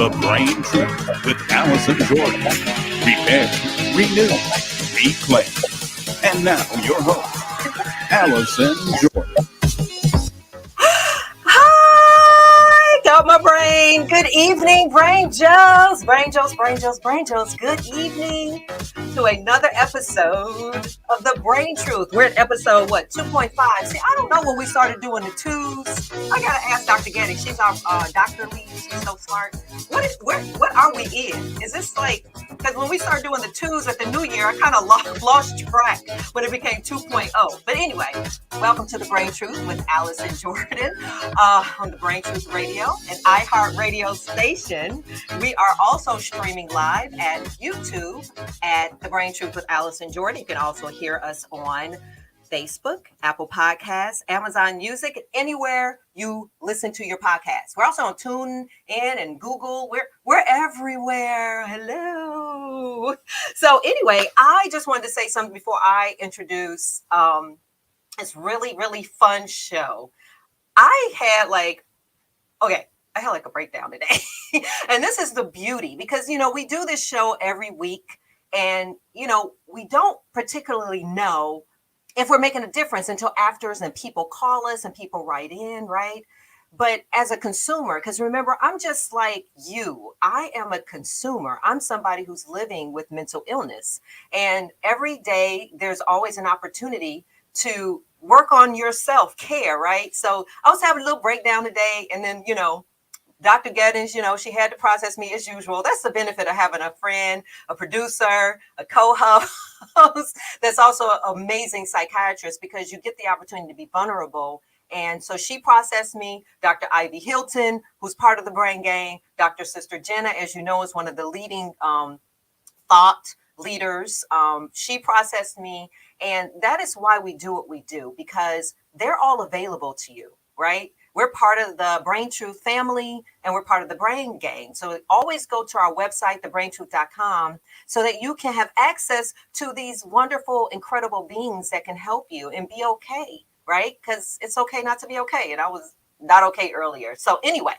The Brain Truth with Allison Jordan. Prepare, renew, reclaim. And now your host, Allison Jordan. Hi, got my brain. Good evening, Brain Joes. Brain Joes, Brain Joes, Brain Joes. Good evening to another episode of The Brain Truth. We're at episode, 2.5. See, I don't know when we started doing the twos. I got to ask Dr. Getty. She's our Dr. Lee. She's so smart. What are we in? Is this like, because when we started doing the twos at the new year, I kind of lost track when it became 2.0. But anyway, welcome to The Brain Truth with Allison Jordan on the Brain Truth Radio, an iHeartRadio station. We are also streaming live at YouTube at The Brain Truth with Allison Jordan. You can also hear us on Facebook, Apple Podcasts, Amazon Music, anywhere you listen to your podcasts. We're also on TuneIn and Google. We're everywhere. Hello. So anyway, I just wanted to say something before I introduce this really, really fun show. I had a breakdown today. And this is the beauty because, we do this show every week and, we don't particularly know if we're making a difference until after and people call us and people write in, right? But as a consumer, because remember, I'm just like you. I am a consumer. I'm somebody who's living with mental illness. And every day there's always an opportunity to work on your self-care, right? So I was having a little breakdown today and then, Dr. Gettins, she had to process me as usual. That's the benefit of having a friend, a producer, a co-host that's also an amazing psychiatrist because you get the opportunity to be vulnerable. And so she processed me. Dr. Ivy Hilton, who's part of the Brain Gang, Dr. Sister Jenna, as you know, is one of the leading thought leaders. She processed me. And that is why we do what we do, because they're all available to you, right? We're part of the Brain Truth family and we're part of the Brain Gang. So always go to our website, thebraintruth.com, so that you can have access to these wonderful, incredible beings that can help you and be okay, right? Because it's okay not to be okay. And I was not okay earlier. So anyway,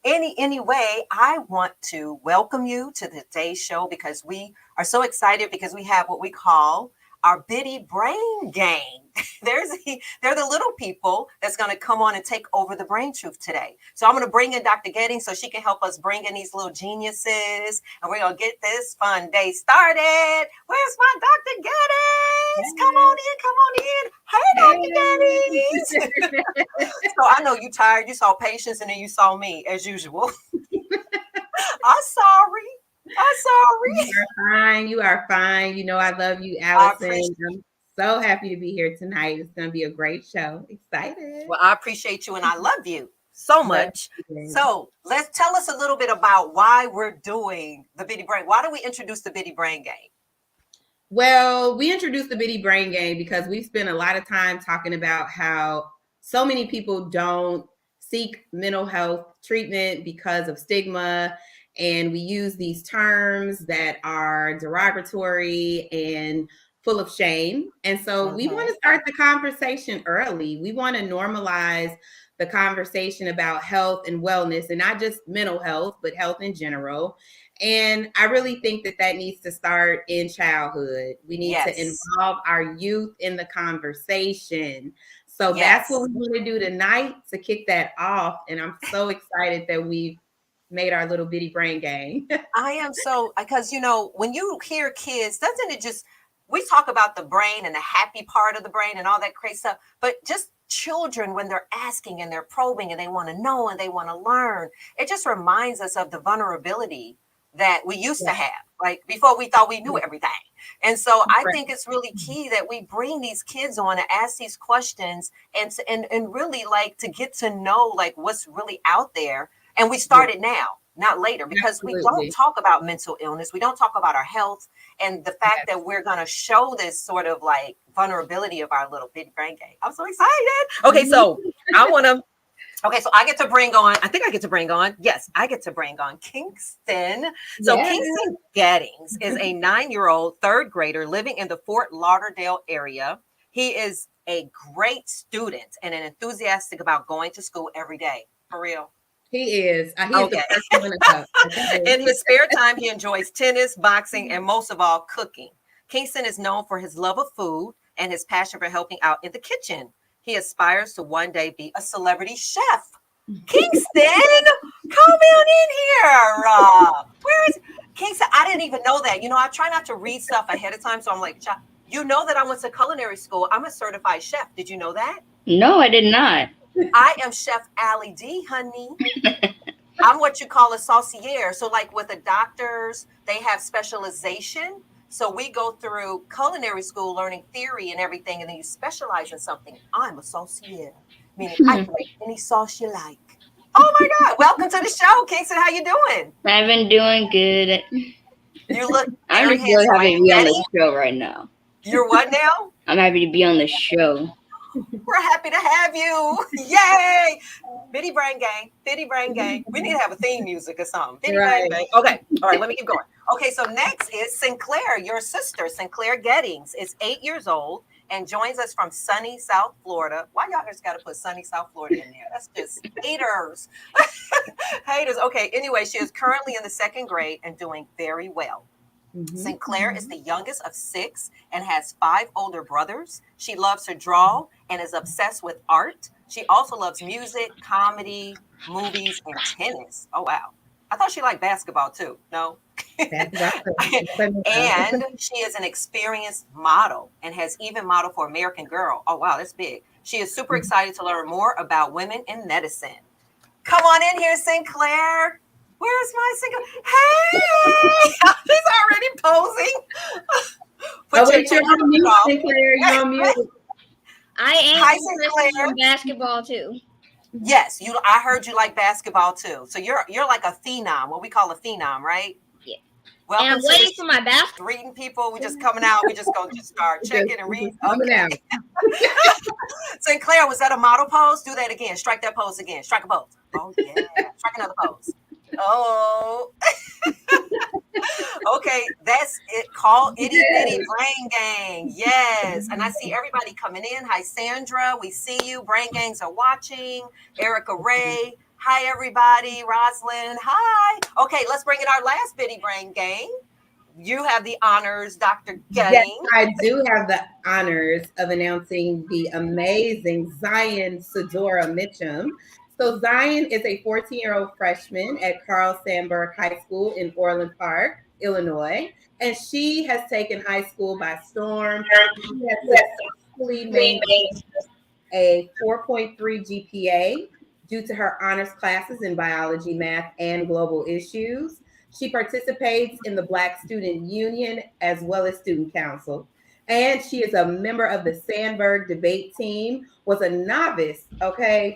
I want to welcome you to today's show because we are so excited because we have what we call our Bitty Brain Gang. They're the little people that's going to come on and take over the Brain Truth today. So I'm going to bring in Dr. Getting so she can help us bring in these little geniuses. And we're going to get this fun day started. Where's my Dr. Gettins? Come on in. Hey, Dr. Gettins. So I know you tired. You saw Patience and then you saw me as usual. I'm sorry. You are fine. I love you, Allison. I'm so happy to be here tonight. It's going to be a great show. Excited. Well, I appreciate you and I love you so much. So let's tell us a little bit about why we're doing the Bitty Brain. Why do we introduce the Bitty Brain Gang? Well, we introduced the Bitty Brain Gang because we spent a lot of time talking about how so many people don't seek mental health treatment because of stigma. And we use these terms that are derogatory and full of shame. And so we want to start the conversation early. We want to normalize the conversation about health and wellness, and not just mental health, but health in general. And I really think that needs to start in childhood. We need to involve our youth in the conversation. So that's what we want to do tonight to kick that off. And I'm so excited that we've made our little Bitty Brain Gang. I am so, because, when you hear kids, doesn't it just, we talk about the brain and the happy part of the brain and all that crazy stuff, but just children, when they're asking and they're probing and they want to know and they want to learn, it just reminds us of the vulnerability that we used to have, like before we thought we knew everything. And so I think it's really key that we bring these kids on and ask these questions and really like to get to know like what's really out there. And we start it now, not later, because we don't talk about mental illness. We don't talk about our health and the fact that we're going to show this sort of like vulnerability of our little Bitty Brain Gang. I'm so excited. Okay, so I get to bring on, yes, I get to bring on Kingston. So Kingston Gettins is a 9-year-old third grader living in the Fort Lauderdale area. He is a great student and an enthusiastic about going to school every day. For real. He is. He is Okay. the first one up. In his spare time, he enjoys tennis, boxing, and most of all, cooking. Kingston is known for his love of food and his passion for helping out in the kitchen. He aspires to one day be a celebrity chef. Kingston, come on in here. Where is Kingston? I didn't even know that. I try not to read stuff ahead of time, so I'm like, you know that I went to culinary school. I'm a certified chef. Did you know that? No, I did not. I am Chef Allie D, honey. I'm what you call a saucier. So like with the doctors, they have specialization. So we go through culinary school learning theory and everything, and then you specialize in something. I'm a saucier, meaning I can make any sauce you like. Oh my God. Welcome to the show, Kingston. How you doing? I've been doing good. You look I'm very just really handsome. happy to be on the show right now. You're what now? I'm happy to be on the show. We're happy to have you. Yay. Bitty Brain Gang. Bitty Brain Gang. We need to have a theme music or something. Bitty Brain Gang. Okay. All right. Let me keep going. Okay. So next is Sinclair, your sister, Sinclair Gettings, is 8 years old and joins us from sunny South Florida. Why y'all just got to put sunny South Florida in there? That's just haters. Haters. Okay. Anyway, she is currently in the 2nd grade and doing very well. Mm-hmm. Sinclair is the youngest of 6 and has 5 older brothers. She loves to draw and is obsessed with art. She also loves music, comedy, movies, and tennis. Oh, wow. I thought she liked basketball too. No? And she is an experienced model and has even modeled for American Girl. Oh, wow, that's big. She is super excited to learn more about women in medicine. Come on in here, Sinclair. Where's my Sinclair? Hey! He's already posing. You're on mute, Sinclair. You're on mute. I am Hi, interested Sinclair. in basketball too. Yes, I heard you like basketball too. So you're like a phenom, what we call a phenom, right? Yeah. Welcome And I'm waiting for my basketball. Reading people. We just coming out. We just gonna just start checking and reading. Okay. Sinclair, was that a model pose? Do that again. Strike that pose again. Strike a pose. Oh yeah. Strike another pose. Oh. Okay, that's it. Call Itty Bitty Brain Gang. Yes. And I see everybody coming in. Hi, Sandra. We see you. Brain Gangs are watching. Erica Ray. Hi, everybody. Roslyn. Hi. Okay, let's bring in our last Bitty Brain Gang. You have the honors, Dr. Gettings. Yes, I do have the honors of announcing the amazing Zion Sedora Mitchum. So Zion is a 14-year-old freshman at Carl Sandburg High School in Orland Park, Illinois, and she has taken high school by storm. She has successfully maintained a 4.3 GPA due to her honors classes in biology, math, and global issues. She participates in the Black Student Union as well as Student Council. And she is a member of the Sandburg debate team, was a novice,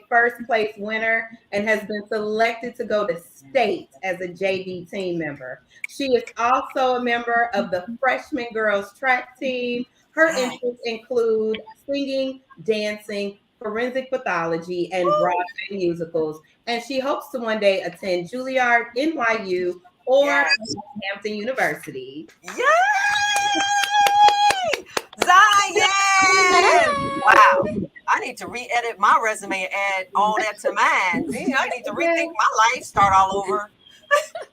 first place winner, and has been selected to go to state as a JV team member. She is also a member of the freshman girls track team. Her interests include singing, dancing, forensic pathology, and Broadway musicals. And she hopes to one day attend Juilliard, NYU, or Hampton University. Yay! Zion! Wow. I need to re-edit my resume and add all that to mine. I need to rethink my life, start all over.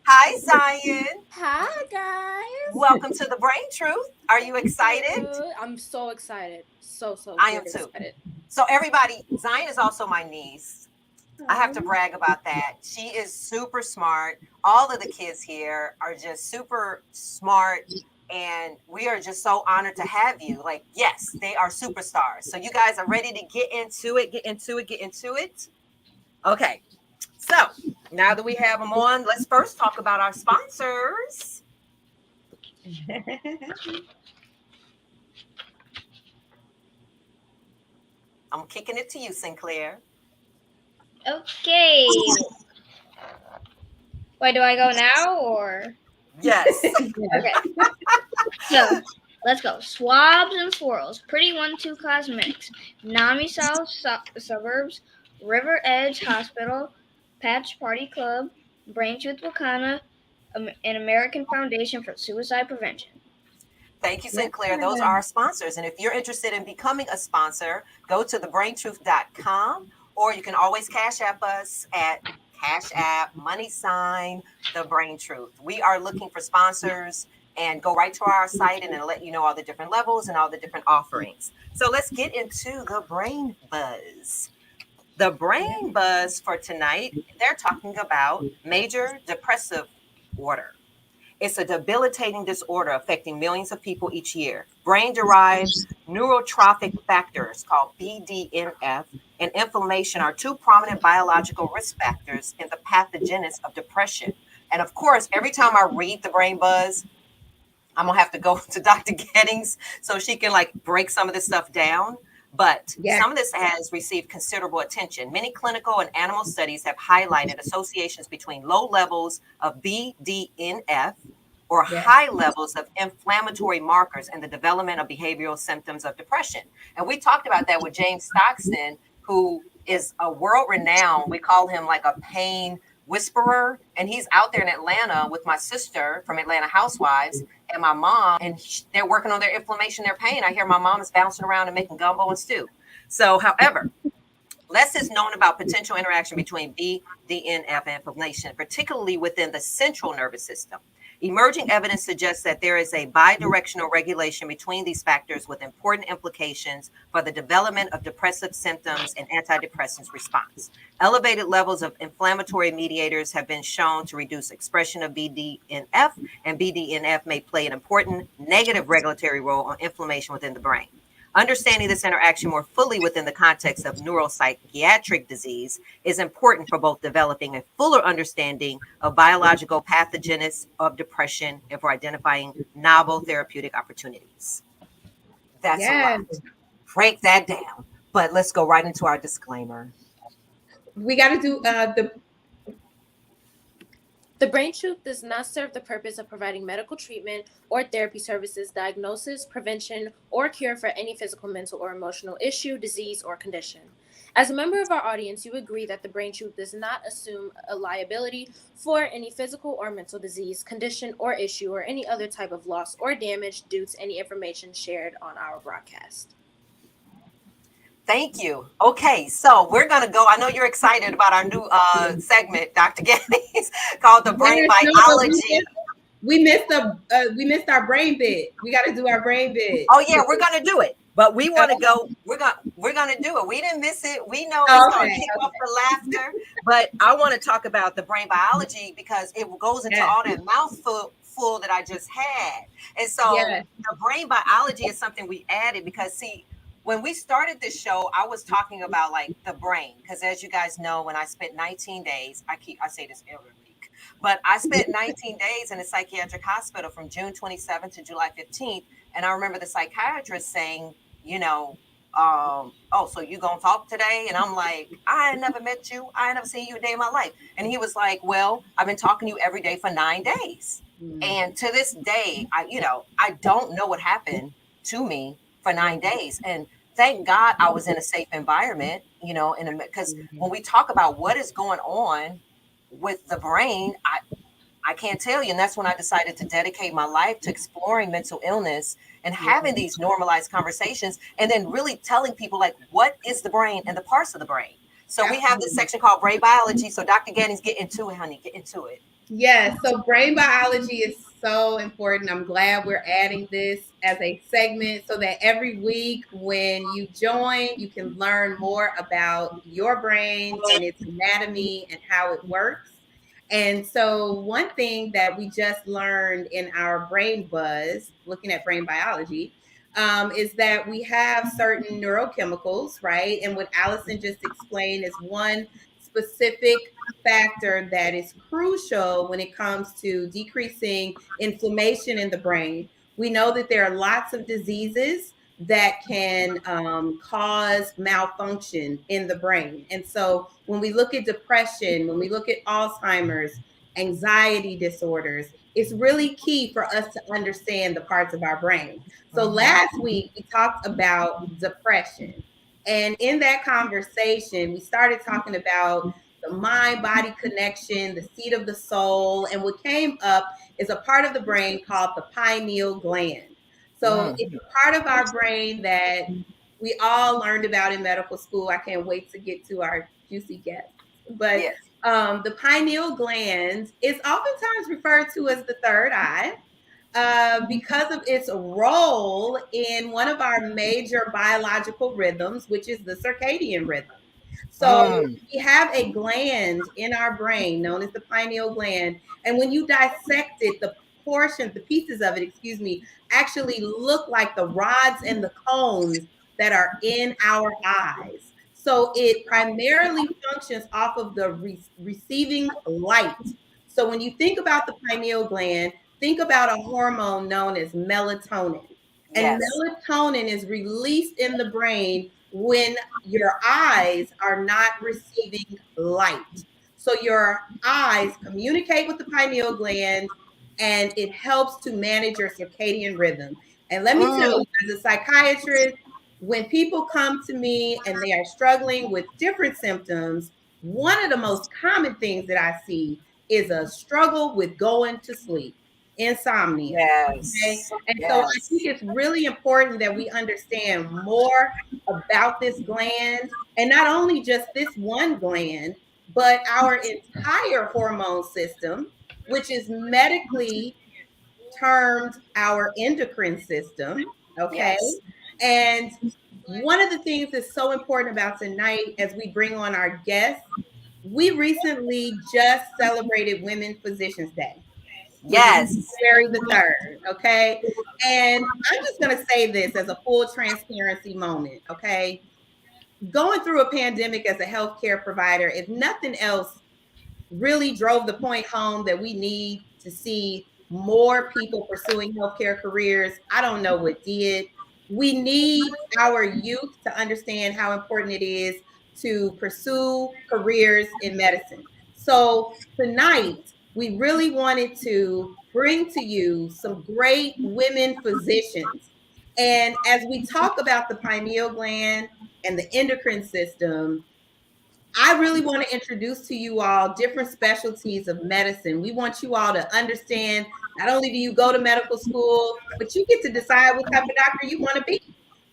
Hi, Zion. Hi, guys. Welcome to the Brain Truth. Are you excited? I'm so excited. So I am too. Excited. So everybody, Zion is also my niece. I have to brag about that. She is super smart. All of the kids here are just super smart. And we are just so honored to have you. Like, yes, they are superstars. So you guys are ready to get into it. Okay. So now that we have them on, let's first talk about our sponsors. I'm kicking it to you, Sinclair. Okay. Wait, do I go now or? Yes. Okay. So let's go. Swabs and Swirls, Pretty 1-2 Cosmetics, Nami South Suburbs, River Edge Hospital, Patch Party Club, Brain Truth Wakana, an American Foundation for Suicide Prevention. Thank you, Sinclair. Those are our sponsors. And if you're interested in becoming a sponsor, go to thebraintruth.com, or you can always Cash App us at Cash App, money sign, The Brain Truth. We are looking for sponsors and go right to our site and it'll let you know all the different levels and all the different offerings. So let's get into the brain buzz. The brain buzz for tonight, they're talking about major depressive disorder. It's a debilitating disorder affecting millions of people each year. Brain-derived neurotrophic factors called BDNF and inflammation are two prominent biological risk factors in the pathogenesis of depression. And of course, every time I read the brain buzz, I'm gonna have to go to Dr. Gettings so she can like break some of this stuff down. But some of this has received considerable attention. Many clinical and animal studies have highlighted associations between low levels of BDNF or high levels of inflammatory markers and the development of behavioral symptoms of depression. And we talked about that with James Stockton, who is a world renowned, we call him like a pain whisperer, and he's out there in Atlanta with my sister from Atlanta Housewives and my mom, and they're working on their inflammation, their pain. I hear my mom is bouncing around and making gumbo and stew. So, however, less is known about potential interaction between BDNF and inflammation, particularly within the central nervous system. Emerging evidence suggests that there is a bidirectional regulation between these factors with important implications for the development of depressive symptoms and antidepressants response. Elevated levels of inflammatory mediators have been shown to reduce expression of BDNF, and BDNF may play an important negative regulatory role on inflammation within the brain. Understanding this interaction more fully within the context of neuropsychiatric disease is important for both developing a fuller understanding of biological pathogenesis of depression and for identifying novel therapeutic opportunities. That's a lot. Break that down. But let's go right into our disclaimer. We got to do The Brain Truth does not serve the purpose of providing medical treatment or therapy services, diagnosis, prevention, or cure for any physical, mental, or emotional issue, disease, or condition. As a member of our audience, you agree that The Brain Truth does not assume a liability for any physical or mental disease, condition, or issue, or any other type of loss or damage due to any information shared on our broadcast. Thank you. Okay, so we're going to go. I know you're excited about our new segment, Dr. Gettings, called The Brain Biology. We missed our brain bit. We got to do our brain bit. Oh yeah, we're going to do it. But we want to go. We're going to do it. We didn't miss it. We know it's going to kick off the laughter. But I want to talk about the brain biology because it goes into all that mouthful that I just had. And so the brain biology is something we added because see, when we started this show, I was talking about like the brain, because as you guys know, when I spent 19 days, I say this every week, but I spent 19 days in a psychiatric hospital from June 27th to July 15th. And I remember the psychiatrist saying, you know, oh, so you gonna talk today? And I'm like, I ain't never met you. I ain't never seen you a day in my life. And he was like, well, I've been talking to you every day for 9 days. And to this day, I don't know what happened to me for 9 days. And thank God I was in a safe environment, because when we talk about what is going on with the brain, I can't tell you. And that's when I decided to dedicate my life to exploring mental illness and having these normalized conversations and then really telling people like, what is the brain and the parts of the brain? So we have this section called brain biology. So Dr. Gettings, get into it, honey, get into it. Yes, so brain biology is so important. I'm glad we're adding this as a segment so that every week when you join, you can learn more about your brain and its anatomy and how it works. And so one thing that we just learned in our brain buzz, looking at brain biology, is that we have certain neurochemicals, right? And what Allison just explained is one specific factor that is crucial when it comes to decreasing inflammation in the brain. We know that there are lots of diseases that can cause malfunction in the brain. And so when we look at depression, when we look at Alzheimer's, anxiety disorders, it's really key for us to understand the parts of our brain. So last week we talked about depression. And in that conversation, we started talking about the mind-body connection, the seat of the soul. And what came up is a part of the brain called the pineal gland. So it's a part of our brain that we all learned about in medical school. I can't wait to get to our juicy guests. But The pineal gland is oftentimes referred to as the third eye because of its role in one of our major biological rhythms, which is the circadian rhythm. So we have a gland in our brain known as the pineal gland. And when you dissect it, the pieces of it, actually look like the rods and the cones that are in our eyes. So it primarily functions off of the receiving light. So when you think about the pineal gland, think about a hormone known as melatonin. And melatonin is released in the brain when your eyes are not receiving light. So your eyes communicate with the pineal gland and it helps to manage your circadian rhythm. And let me tell you, as a psychiatrist, when people come to me and they are struggling with different symptoms, one of the most common things that I see is a struggle with going to sleep, insomnia. Yes. Okay? And so I think it's really important that we understand more about this gland, and not only just this one gland, but our entire hormone system, which is medically termed our endocrine system. Okay. Yes. And one of the things that's so important about tonight as we bring on our guests, we recently just celebrated Women Physicians Day. Yes. February the 3rd. Okay. And I'm just going to say this as a full transparency moment. Okay. Going through a pandemic as a healthcare provider, if nothing else, really drove the point home that we need to see more people pursuing healthcare careers. I don't know what did. We need our youth to understand how important it is to pursue careers in medicine. So tonight, we really wanted to bring to you some great women physicians. And as we talk about the pineal gland and the endocrine system, I really want to introduce to you all different specialties of medicine. We want you all to understand, not only do you go to medical school, but you get to decide what type of doctor you want to be.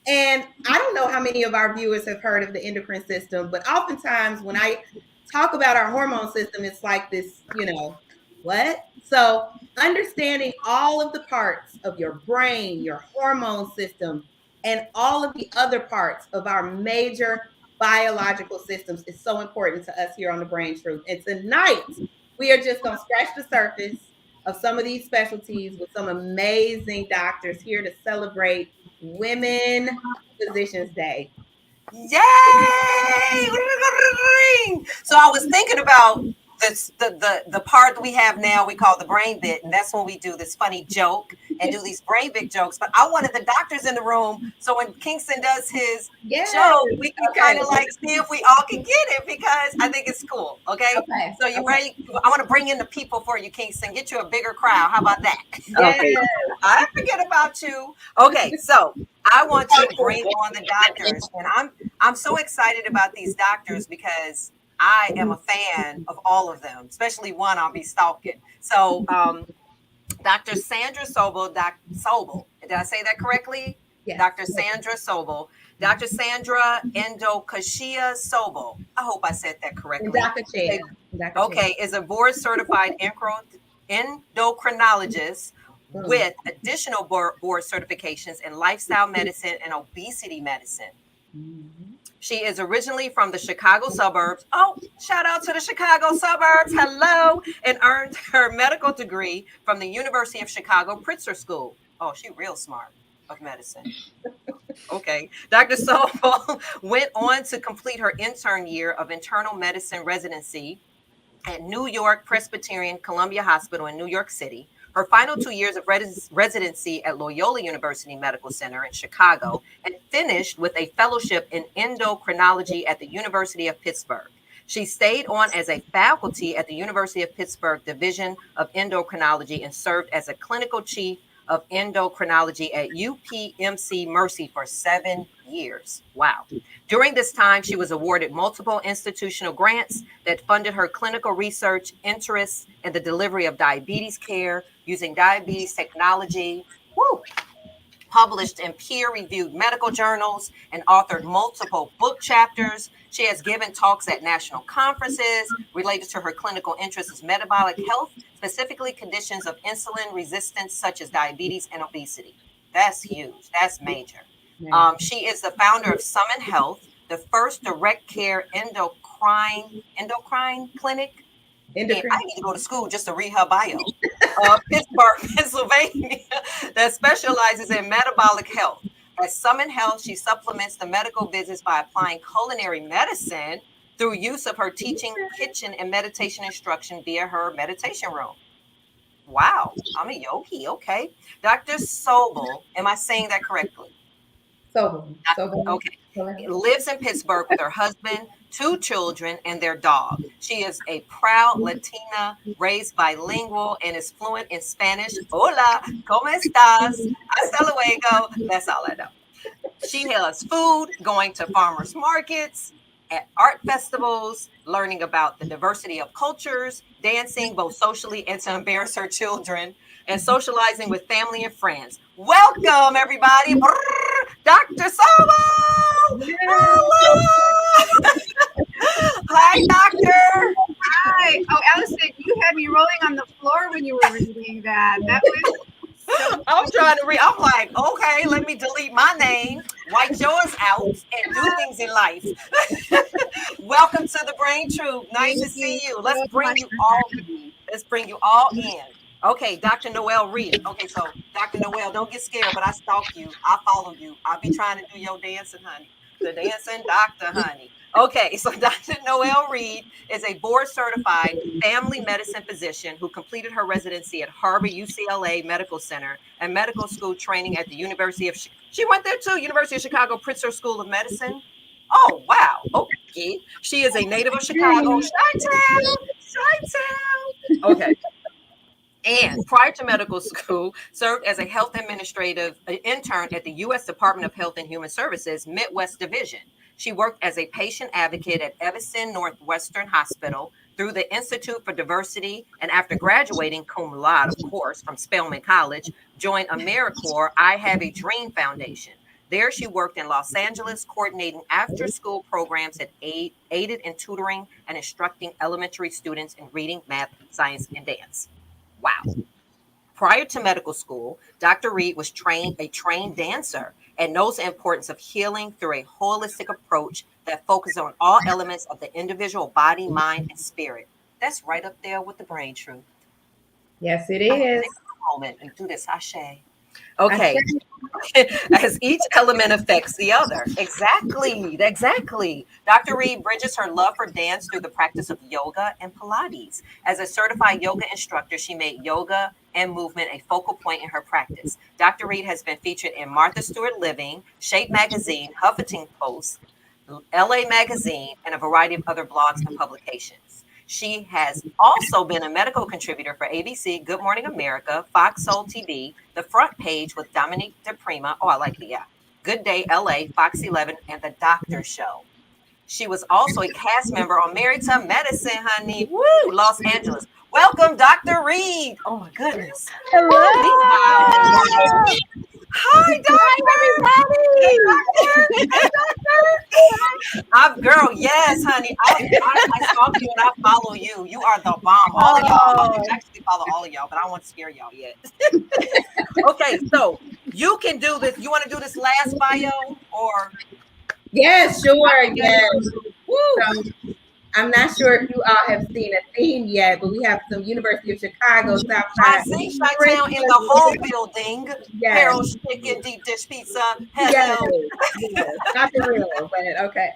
And I don't know how many of our viewers have heard of the endocrine system, but oftentimes when I talk about our hormone system, it's like this, what? So understanding all of the parts of your brain, your hormone system, and all of the other parts of our major biological systems is so important to us here on The Brain Truth. And tonight, we are just going to scratch the surface of some of these specialties with some amazing doctors here to celebrate Women Physicians Day. Yay! So I was thinking about this, the part that we have now, we call the brain bit, and that's when we do this funny joke and do these brain bit jokes. But I wanted the doctors in the room, so when Kingston does his joke, we can kind of like see if we all can get it, because I think it's cool. Okay. So you ready? I want to bring in the people for you, Kingston. Get you a bigger crowd. How about that? Okay. I forget about you. Okay, so I want you to bring on the doctors, and I'm so excited about these doctors because I am a fan of all of them, especially one I'll be stalking. So, Dr. Sandra Sobel, did I say that correctly? Yes. Dr. Sandra Sobel, Dr. Sandra Endokashia Sobel. I hope I said that correctly. Okay, is a board certified endocrinologist with additional board certifications in lifestyle medicine and obesity medicine. She is originally from the Chicago suburbs. Oh, shout out to the Chicago suburbs. Hello. And earned her medical degree from the University of Chicago Pritzker School. Oh, she real smart of medicine. Okay. Dr. Sobel went on to complete her intern year of internal medicine residency at New York Presbyterian Columbia Hospital in New York City. Her final 2 years of residency at Loyola University Medical Center in Chicago, and finished with a fellowship in endocrinology at the University of Pittsburgh. She stayed on as a faculty at the University of Pittsburgh Division of Endocrinology and served as a clinical chief of endocrinology at UPMC Mercy for 7 years. Wow. During this time, she was awarded multiple institutional grants that funded her clinical research interests in the delivery of diabetes care using diabetes technology. Woo! published in peer-reviewed medical journals, and authored multiple book chapters. She has given talks at national conferences related to her clinical interests as metabolic health, specifically conditions of insulin resistance such as diabetes and obesity. That's huge. That's major. She is the founder of Summon Health, the first direct care endocrine clinic. And I need to go to school just to read her bio. Pittsburgh, Pennsylvania, that specializes in metabolic health. At Summon Health, she supplements the medical business by applying culinary medicine through use of her teaching, kitchen, and meditation instruction via her meditation room. Wow, I'm a yogi. Okay. Dr. Sobel, am I saying that correctly? Sobel. Okay. Lives in Pittsburgh with her husband, 2 children, and their dog. She is a proud Latina, raised bilingual, and is fluent in Spanish. Hola, ¿cómo estás? Hasta luego. That's all I know. She loves food, going to farmers markets, at art festivals, learning about the diversity of cultures, dancing both socially and to embarrass her children, and socializing with family and friends. Welcome, everybody. Dr. Sobel! Hello! Hi, doctor. Hi. Oh, Allison, you had me rolling on the floor when you were reading that. That was I'm trying to read. I'm like, okay, let me delete my name, wipe yours out, and do things in life. Welcome to the Brain Truth. Nice to see you. Let's bring you all in. Okay, Dr. Noel Reed. Okay, so Dr. Noel, don't get scared, but I stalk you. I follow you. I'll be trying to do your dancing, honey. The dancing doctor, honey. Okay, so Dr. Noel Reed is a board-certified family medicine physician who completed her residency at Harvard UCLA Medical Center and medical school training at the University of she went there too, University of Chicago Pritzker School of Medicine. Oh, wow. Okay. She is a native of Chicago. Chi-town. Okay. And prior to medical school, served as a health administrative intern at the U.S. Department of Health and Human Services Midwest Division. She worked as a patient advocate at Evanston Northwestern Hospital through the Institute for Diversity, and after graduating cum laude, of course, from Spelman College, joined AmeriCorps I Have a Dream Foundation. There she worked in Los Angeles, coordinating after-school programs that aided in tutoring and instructing elementary students in reading, math, science, and dance. Wow. Prior to medical school, Dr. Reed was a trained dancer and knows the importance of healing through a holistic approach that focuses on all elements of the individual body, mind, and spirit. That's right up there with the Brain Truth. Yes, it is. Take a moment and do this, Ashe. Okay. As each element affects the other. Exactly. Dr. Reed bridges her love for dance through the practice of yoga and Pilates. As a certified yoga instructor, she made yoga and movement a focal point in her practice. Dr. Reed has been featured in Martha Stewart Living, Shape Magazine, Huffington Post, LA Magazine, and a variety of other blogs and publications. She has also been a medical contributor for ABC, Good Morning America, Fox Soul TV, The Front Page with Dominique DePrima. Oh, I like the Good Day LA, Fox 11, and The Doctor Show. She was also a cast member on Married to Medicine, honey. Woo, Los Angeles. Welcome, Dr. Reed. Oh my goodness. hello. Hi, Doctor. Girl, yes, honey. I stalk you and I follow you. You are the bomb. All of y'all. I actually follow all of y'all, but I don't want to scare y'all yet. Okay, so you can do this. You want to do this last bio or? Yes, sure. Yes. Woo. So, I'm not sure if you all have seen a theme yet, but we have some University of Chicago, Southside. I see Chi-Town in the whole building. Yes. Harold's Chicken, Deep Dish Pizza. Hello. Yes. Not the real, but okay.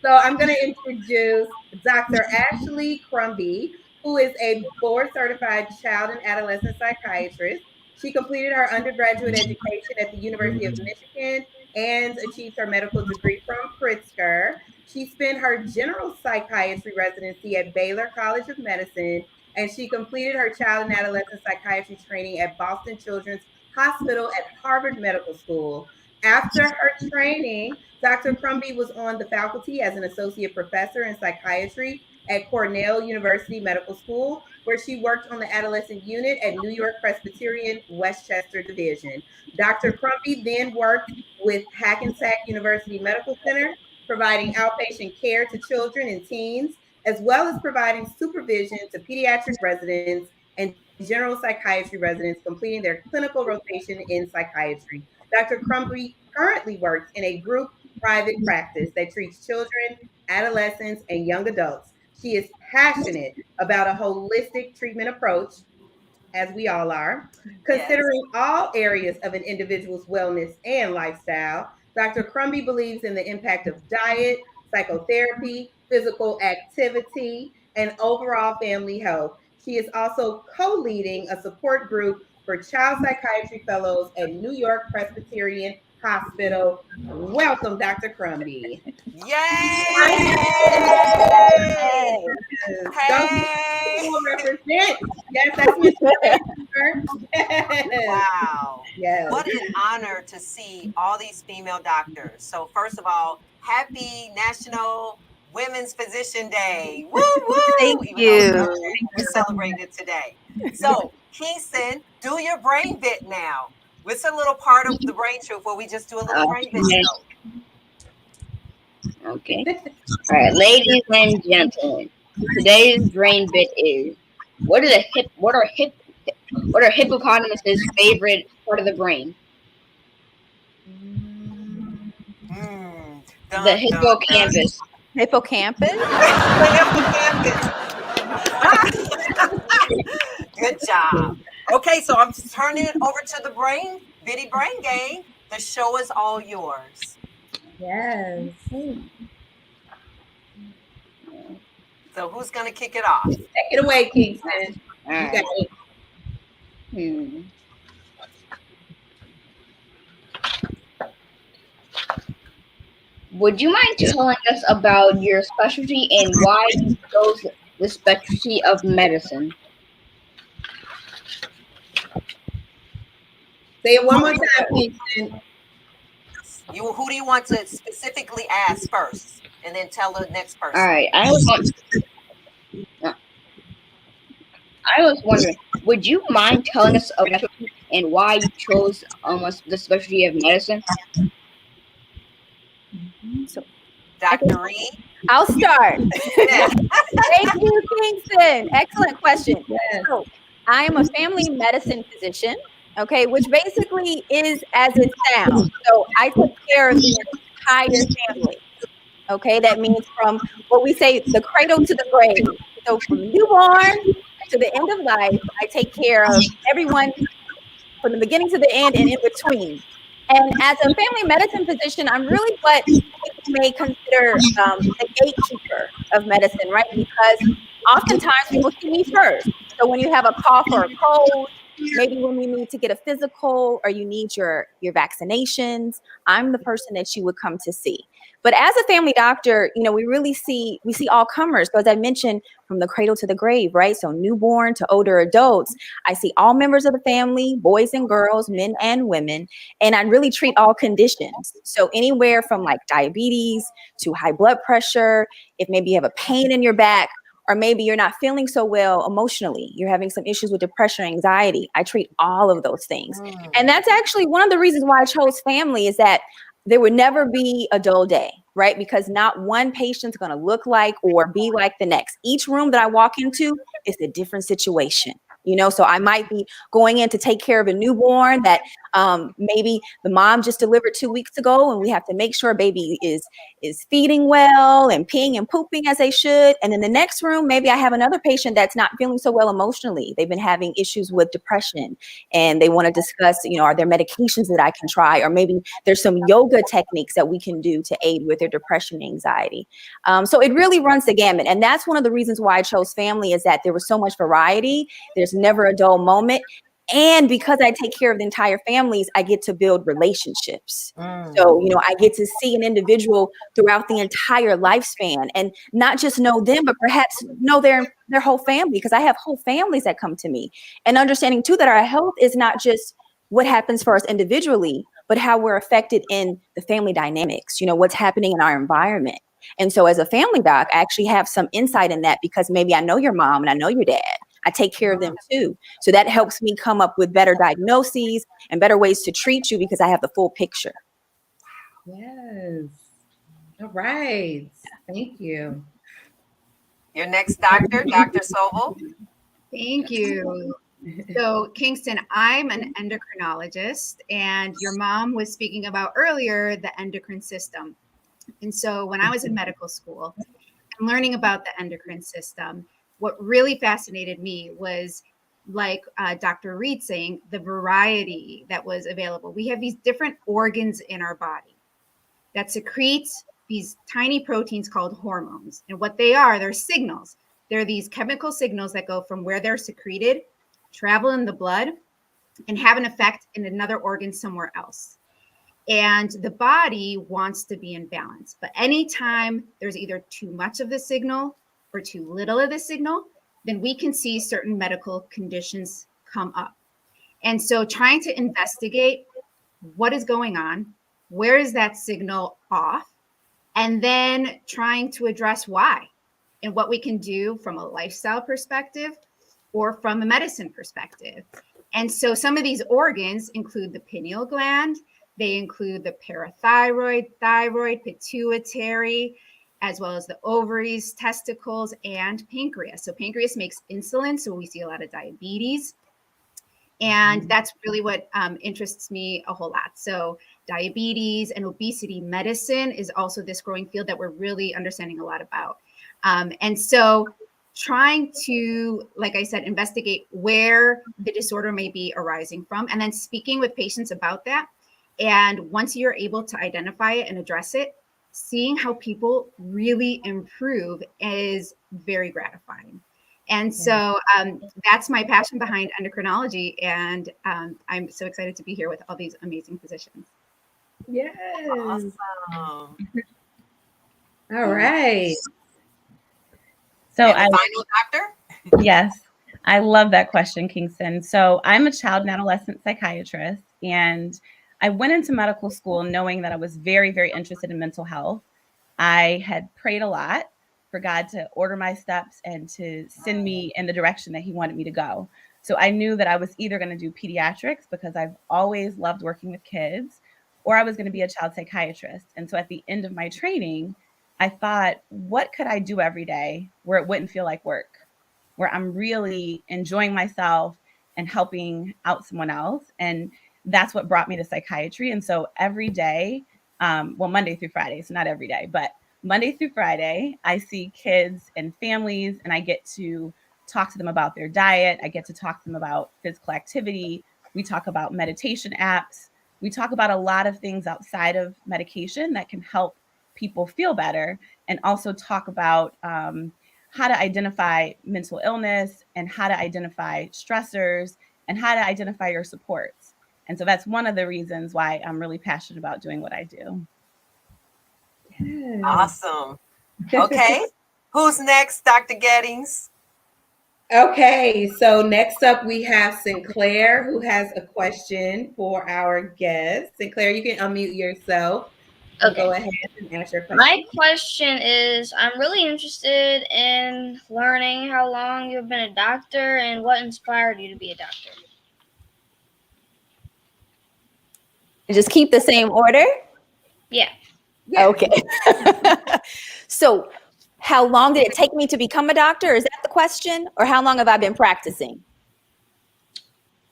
So I'm going to introduce Dr. Ashley Crumby, who is a board-certified child and adolescent psychiatrist. She completed her undergraduate education at the University of Michigan and achieved her medical degree from Pritzker. She spent her general psychiatry residency at Baylor College of Medicine, and she completed her child and adolescent psychiatry training at Boston Children's Hospital at Harvard Medical School. After her training, Dr. Crumby was on the faculty as an associate professor in psychiatry at Cornell University Medical School, where she worked on the adolescent unit at New York Presbyterian Westchester Division. Dr. Crumpy then worked with Hackensack University Medical Center, providing outpatient care to children and teens, as well as providing supervision to pediatric residents and general psychiatry residents completing their clinical rotation in psychiatry. Dr. Crumpy currently works in a group private practice that treats children, adolescents, and young adults. She is passionate about a holistic treatment approach, as we all are, considering all areas of an individual's wellness and lifestyle. Dr. Crumpy believes in the impact of diet, psychotherapy, physical activity, and overall family health. She is also co-leading a support group for child psychiatry fellows at New York Presbyterian Hospital. Welcome, Dr. Crumpy. Yay! Hey! Represent. Yes, that's Miss Wow. Yes. What an honor to see all these female doctors. So first of all, happy National Women's Physician Day. Woo woo! Thank Even you. though we're celebrating it today. So Kingston, do your brain bit now. It's a little part of the Brain Truth where we just do a little brain bit show. Okay. All right, ladies and gentlemen, today's brain bit is what are hippopotamuses' favorite part of the brain? The hippocampus. Hippocampus? Good job. Okay, so I'm turning it over to the Bitty Brain Game. The show is all yours. Yes. So who's going to kick it off? Take it away, Kingston. All You right. got it. Would you mind telling us about your specialty and why you chose the specialty of medicine? Say it one more time, Kingston. Who do you want to specifically ask first, and then tell the next person? All right, I was wondering, would you mind telling us about and why you chose the specialty of medicine? So Dr. Reed? I'll start. Yeah. Thank you, Kingston. Excellent question. Yes. So I am a family medicine physician, okay, which basically is as it sounds. So I take care of the entire family. Okay, that means from what we say, the cradle to the grave. So from newborn to the end of life, I take care of everyone from the beginning to the end and in between. And as a family medicine physician, I'm really what you may consider the gatekeeper of medicine, right? Because oftentimes people see me first. So when you have a cough or a cold, maybe when you need to get a physical or you need your vaccinations, I'm the person that you would come to see. But as a family doctor, you know, we see all comers. So as I mentioned, from the cradle to the grave, right? So newborn to older adults, I see all members of the family, boys and girls, men and women, and I really treat all conditions. So anywhere from like diabetes to high blood pressure, if maybe you have a pain in your back, or maybe you're not feeling so well emotionally, you're having some issues with depression or anxiety, I treat all of those things. And that's actually one of the reasons why I chose family, is that there would never be a dull day, right? Because not one patient's going to look like or be like the next. Each room that I walk into is a different situation. You know, so I might be going in to take care of a newborn that maybe the mom just delivered 2 weeks ago, and we have to make sure baby is feeding well and peeing and pooping as they should. And in the next room, maybe I have another patient that's not feeling so well emotionally. They've been having issues with depression, and they want to discuss, you know, are there medications that I can try, or maybe there's some yoga techniques that we can do to aid with their depression and anxiety. So it really runs the gamut, and that's one of the reasons why I chose family, is that there was so much variety. There's never a dull moment. And because I take care of the entire families, I get to build relationships. So, you know, I get to see an individual throughout the entire lifespan, and not just know them, but perhaps know their whole family, because I have whole families that come to me. And understanding too that our health is not just what happens for us individually, but how we're affected in the family dynamics, you know, what's happening in our environment. And so as a family doc, I actually have some insight in that because maybe I know your mom and I know your dad. I take care of them too. So that helps me come up with better diagnoses and better ways to treat you because I have the full picture. Yes. All right. Thank you. Your next doctor, Dr. Sobel. Thank you. So, Kingston, I'm an endocrinologist, and your mom was speaking about earlier the endocrine system. And so, when I was in medical school and learning about the endocrine system, what really fascinated me was, like Dr. Reed saying, the variety that was available. We have these different organs in our body that secrete these tiny proteins called hormones. And what they are, they're signals. They're these chemical signals that go from where they're secreted, travel in the blood, and have an effect in another organ somewhere else. And the body wants to be in balance. But anytime there's either too much of the signal or too little of the signal, then we can see certain medical conditions come up. And so trying to investigate what is going on, where is that signal off, and then trying to address why and what we can do from a lifestyle perspective or from a medicine perspective. And so some of these organs include the pineal gland, they include the parathyroid, thyroid, pituitary, as well as the ovaries, testicles, and pancreas. So pancreas makes insulin, so we see a lot of diabetes. And that's really what interests me a whole lot. So diabetes and obesity medicine is also this growing field that we're really understanding a lot about. And so trying to, like I said, investigate where the disorder may be arising from, and then speaking with patients about that. And once you're able to identify it and address it, seeing how people really improve is very gratifying. And so that's my passion behind endocrinology. And I'm so excited to be here with all these amazing physicians. Yes. Awesome. All right. So And the I final doctor? yes, I love that question, Kingston. So I'm a child and adolescent psychiatrist, and I went into medical school knowing that I was very, very interested in mental health. I had prayed a lot for God to order my steps and to send me in the direction that He wanted me to go. So I knew that I was either going to do pediatrics because I've always loved working with kids, or I was going to be a child psychiatrist. And so at the end of my training, I thought, what could I do every day where it wouldn't feel like work, where I'm really enjoying myself and helping out someone else? And that's what brought me to psychiatry. And so every day, Monday through Friday, so not every day, but Monday through Friday, I see kids and families, and I get to talk to them about their diet. I get to talk to them about physical activity. We talk about meditation apps. We talk about a lot of things outside of medication that can help people feel better, and also talk about how to identify mental illness and how to identify stressors and how to identify your supports. And so that's one of the reasons why I'm really passionate about doing what I do. Yes. Awesome. Okay. Who's next, Dr. Gettings? Okay, so next up we have Sinclair, who has a question for our guest. Sinclair, you can unmute yourself. Okay. Go ahead and ask your question. My question is, I'm really interested in learning how long you've been a doctor and what inspired you to be a doctor. Just keep the same order? Yeah. Okay. So how long did it take me to become a doctor? Is that the question? Or how long have I been practicing?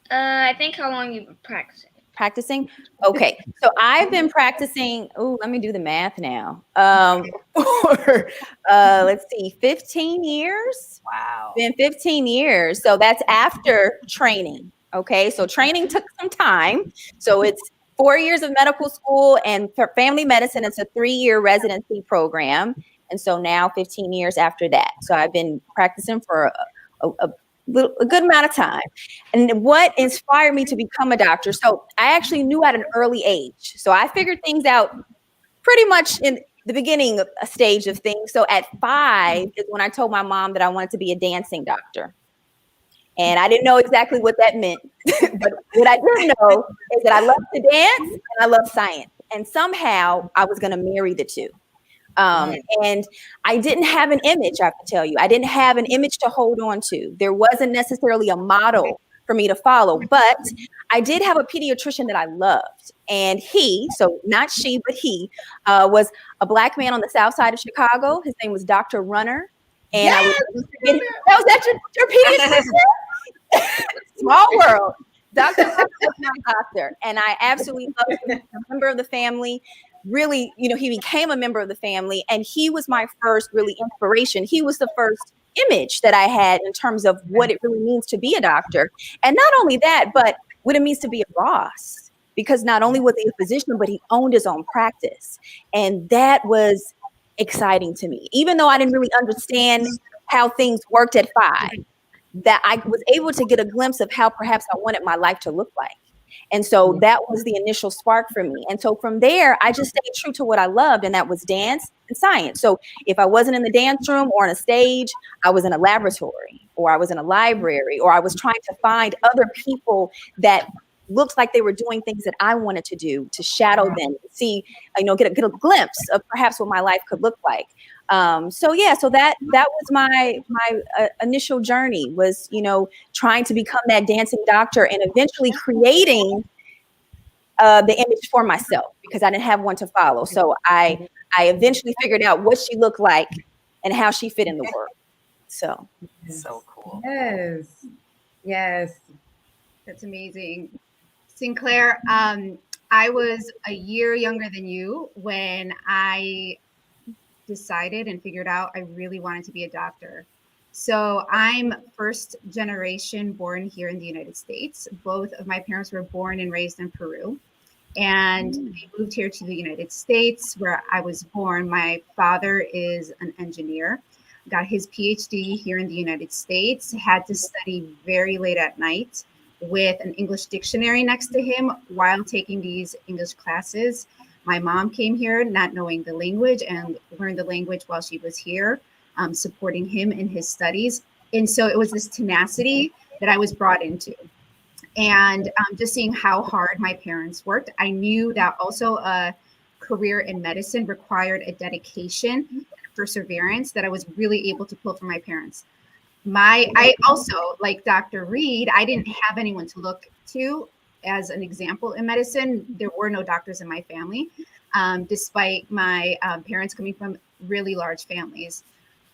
I think how long you've been practicing. Practicing? Okay. So I've been practicing, let me do the math now. Let's see, 15 years. Wow. Been 15 years. So that's after training. Okay. So training took some time. So it's 4 years of medical school, and for family medicine, it's a 3-year residency program. And so now 15 years after that. So I've been practicing for a good amount of time. And what inspired me to become a doctor? So I actually knew at an early age. So I figured things out pretty much in the beginning of a stage of things. So at 5 is when I told my mom that I wanted to be a dancing doctor. And I didn't know exactly what that meant. But what I did know is that I love to dance and I love science. And somehow I was going to marry the two. And I didn't have an image, I have to tell you. I didn't have an image to hold on to. There wasn't necessarily a model for me to follow, but I did have a pediatrician that I loved. And he, so not she, but he, was a Black man on the south side of Chicago. His name was Dr. Runner. And I was that was that your pediatrician? Small world. Dr. Runner was my doctor. And I absolutely loved him. A member of the family. Really, he became a member of the family, and he was my first really inspiration. He was the first image that I had in terms of what it really means to be a doctor. And not only that, but what it means to be a boss, because not only was he a physician, but he owned his own practice. And that was exciting to me, even though I didn't really understand how things worked at 5, that I was able to get a glimpse of how perhaps I wanted my life to look like. And so that was the initial spark for me. And so from there, I just stayed true to what I loved, and that was dance and science. So if I wasn't in the dance room or on a stage, I was in a laboratory, or I was in a library, or I was trying to find other people that looked like they were doing things that I wanted to do, to shadow them, to see, get a glimpse of perhaps what my life could look like. So that was my initial journey, was trying to become that dancing doctor, and eventually creating the image for myself, because I didn't have one to follow. So I eventually figured out what she looked like and how she fit in the world. So cool. Yes, that's amazing. Sinclair, I was a year younger than you when I decided and figured out I really wanted to be a doctor. So I'm first generation born here in the United States. Both of my parents were born and raised in Peru, and they moved here to the United States, where I was born. My father is an engineer, got his PhD here in the United States, had to study very late at night with an English dictionary next to him while taking these English classes. My mom came here not knowing the language and learned the language while she was here, supporting him in his studies. And so it was this tenacity that I was brought into. And just seeing how hard my parents worked, I knew that also a career in medicine required a dedication and perseverance that I was really able to pull from my parents. I also, like Dr. Reed, I didn't have anyone to look to as an example in medicine. There were no doctors in my family, despite my parents coming from really large families.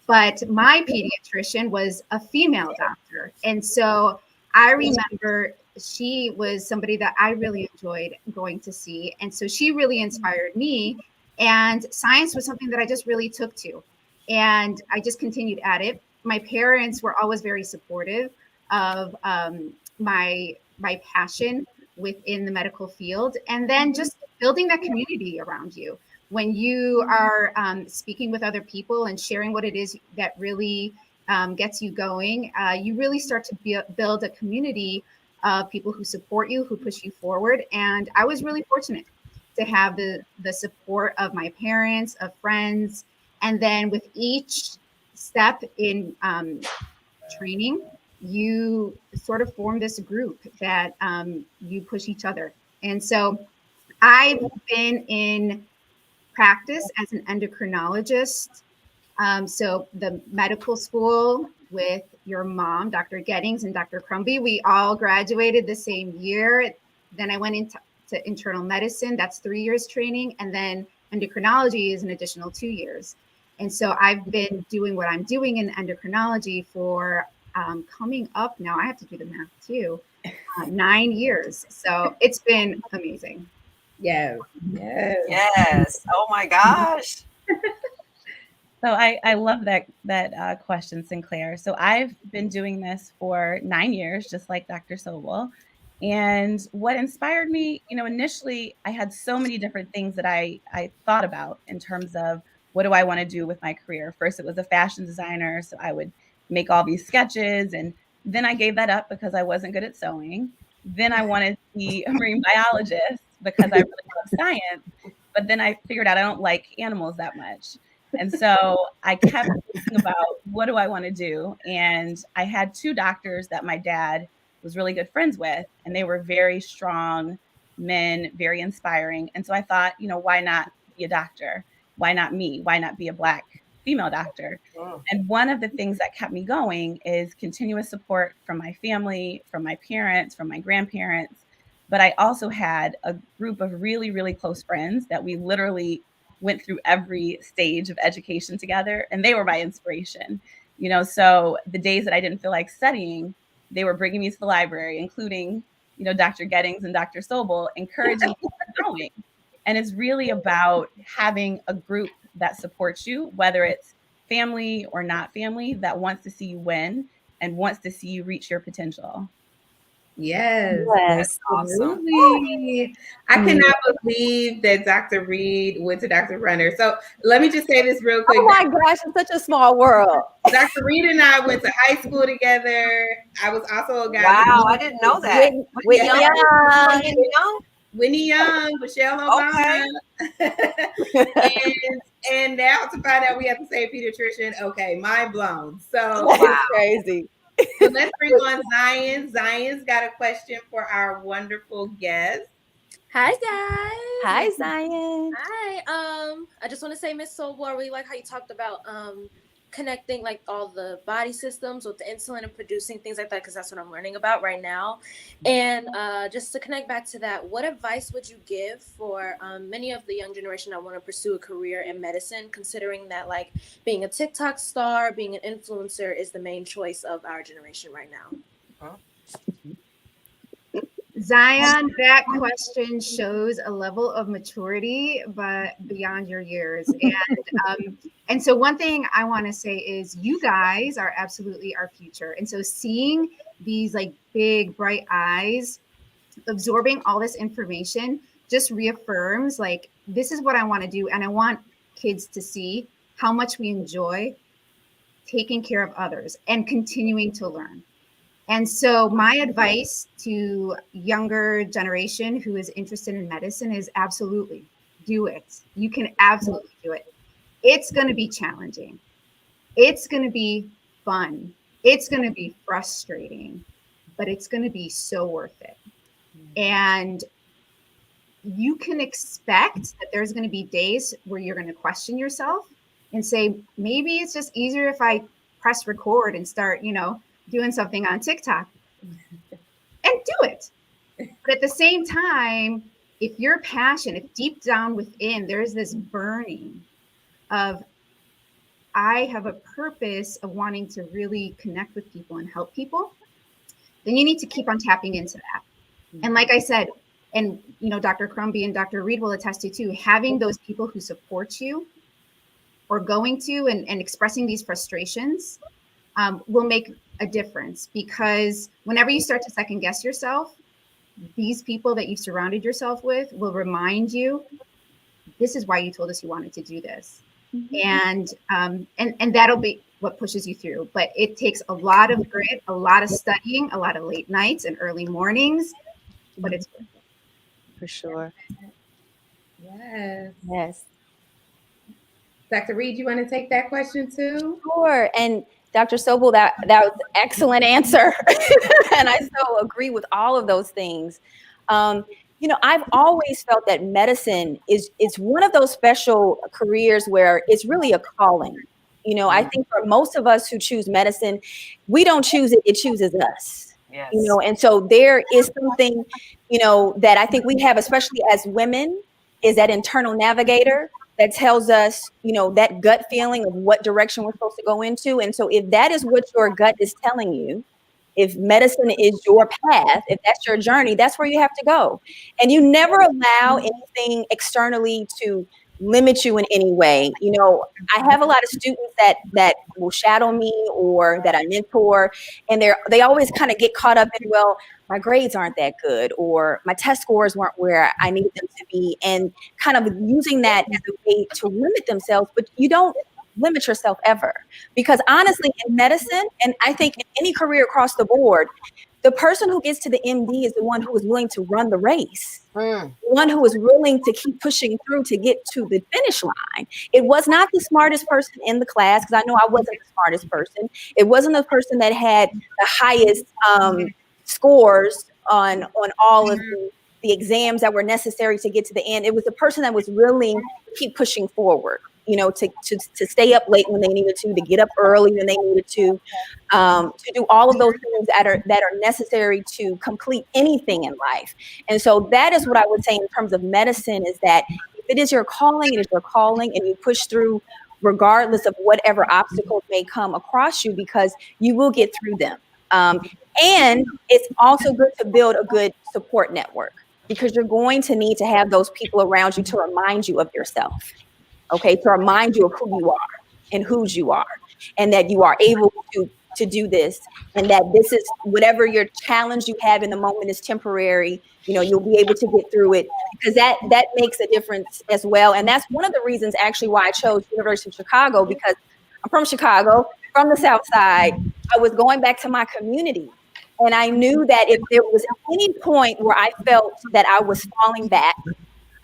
But my pediatrician was a female doctor. And so I remember she was somebody that I really enjoyed going to see. And so she really inspired me. And science was something that I just really took to. And I just continued at it. My parents were always very supportive of my passion within the medical field, and then just building that community around you. When you are speaking with other people and sharing what it is that really gets you going, you really start to build a community of people who support you, who push you forward. And I was really fortunate to have the support of my parents, of friends, and then with each step in training, you sort of form this group that you push each other. And so I've been in practice as an endocrinologist. So the medical school with your mom, Dr. Gettings and Dr. Crumby, we all graduated the same year. Then I went into internal medicine. That's 3 years training. And then endocrinology is an additional 2 years. And so I've been doing what I'm doing in endocrinology for coming up now, I have to do the math too, 9 years. So it's been amazing. Yes. Oh my gosh. So I love that question, Sinclair. So I've been doing this for 9 years, just like Dr. Sobel. And what inspired me, initially I had so many different things that I thought about in terms of what do I want to do with my career. First, it was a fashion designer. So I would make all these sketches. And then I gave that up because I wasn't good at sewing. Then I wanted to be a marine biologist because I really love science. But then I figured out I don't like animals that much. And so I kept thinking about what do I want to do? And I had 2 doctors that my dad was really good friends with, and they were very strong men, very inspiring. And so I thought, why not be a doctor? why not me? Why not be a Black female doctor? And one of the things that kept me going is continuous support from my family, from my parents, from my grandparents. But I also had a group of really, really close friends that we literally went through every stage of education together, and they were my inspiration. So the days that I didn't feel like studying, they were bringing me to the library, including, Dr. Gettings and Dr. Sobel, encouraging me to keep going. And it's really about having a group that supports you, whether it's family or not family, that wants to see you win and wants to see you reach your potential. Yes, Yes, absolutely. I cannot believe that Dr. Reed went to Dr. Runner. So let me just say this real quick. Oh my gosh, it's such a small world. Dr. Reed and I went to high school together. I was also a guy. Wow, I didn't know that. Whitney Young. Winnie Young, Michelle Obama. Okay. and now to find out we have the same pediatrician. Okay, mind blown. So Wow. Crazy. So let's bring on Zion. Zion's got a question for our wonderful guest. Hi guys. Hi Zion. Hi. I just want to say, Miss Sobel, I really like how you talked about connecting like all the body systems with the insulin and producing things like that, because that's what I'm learning about right now. And just to connect back to that, what advice would you give for many of the young generation that want to pursue a career in medicine, considering that like being a TikTok star, being an influencer is the main choice of our generation right now? Zion, that question shows a level of maturity, but beyond your years. And so one thing I want to say is you guys are absolutely our future. And so seeing these like big, bright eyes, absorbing all this information just reaffirms like, this is what I want to do. And I want kids to see how much we enjoy taking care of others and continuing to learn. And so my advice to younger generation who is interested in medicine is absolutely do it. You can absolutely do it. It's going to be challenging. It's going to be fun. It's going to be frustrating, but it's going to be so worth it. And you can expect that there's going to be days where you're going to question yourself and say, maybe it's just easier if I press record and start, doing something on TikTok, and do it. But at the same time, if your passion, if deep down within, there's this burning of, I have a purpose of wanting to really connect with people and help people, then you need to keep on tapping into that. And like I said, and Dr. Crombie and Dr. Reed will attest to too, having those people who support you or going to and expressing these frustrations will make a difference, because whenever you start to second guess yourself, these people that you surrounded yourself with will remind you, this is why you told us you wanted to do this. Mm-hmm. And that'll be what pushes you through. But it takes a lot of grit, a lot of studying, a lot of late nights and early mornings, but it's worth it. For sure. Yes. Dr. Reed, you want to take that question too? Sure. And Dr. Sobel, that was an excellent answer. And I so agree with all of those things. I've always felt that medicine is one of those special careers where it's really a calling. I think for most of us who choose medicine, we don't choose it, it chooses us. Yes. And so there is something, that I think we have, especially as women, is that internal navigator that tells us, that gut feeling of what direction we're supposed to go into. And so if that is what your gut is telling you, if medicine is your path, if that's your journey, that's where you have to go. And you never allow anything externally to limit you in any way. I have a lot of students that will shadow me or that I mentor, and they always kind of get caught up in, well, my grades aren't that good, or my test scores weren't where I needed them to be, and kind of using that as a way to limit themselves. But you don't limit yourself ever, because honestly, in medicine, and I think in any career across the board, the person who gets to the MD is the one who is willing to run the race. The one who is willing to keep pushing through to get to the finish line. It was not the smartest person in the class, because I know I wasn't the smartest person. It wasn't the person that had the highest scores on all of the exams that were necessary to get to the end. It was the person that was willing to keep pushing forward, you know, to stay up late when they needed to get up early when they needed to do all of those things that are necessary to complete anything in life. And so that is what I would say in terms of medicine, is that if it is your calling, it is your calling, and you push through regardless of whatever obstacles may come across you, because you will get through them. And it's also good to build a good support network, because you're going to need to have those people around you to remind you of yourself, okay, to remind you of who you are and whose you are, and that you are able to do this, and that this is whatever your challenge you have in the moment is temporary. You know, you'll be able to get through it, because that makes a difference as well. And that's one of the reasons actually why I chose University of Chicago, because I'm from Chicago, from the South Side. I was going back to my community, and I knew that if there was any point where I felt that I was falling back,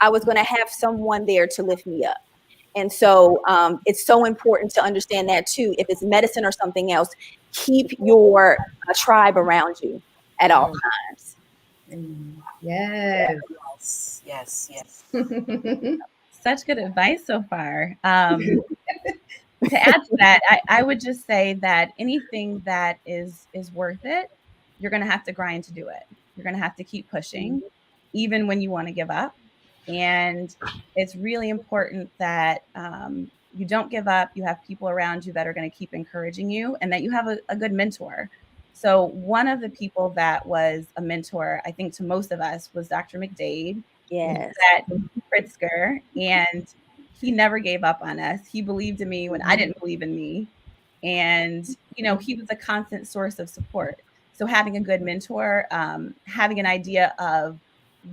I was going to have someone there to lift me up. And so it's so important to understand that too. If it's medicine or something else, keep your tribe around you at all times. Yes. Such good advice so far. To add to that, I would just say that anything that is worth it, you're going to have to grind to do it. You're going to have to keep pushing, even when you want to give up. And it's really important that you don't give up. You have people around you that are going to keep encouraging you, and that you have a good mentor. So one of the people that was a mentor, I think, to most of us was Dr. McDade. Yes. At Pritzker, and he never gave up on us. He believed in me when I didn't believe in me. And, you know, he was a constant source of support. So having a good mentor, having an idea of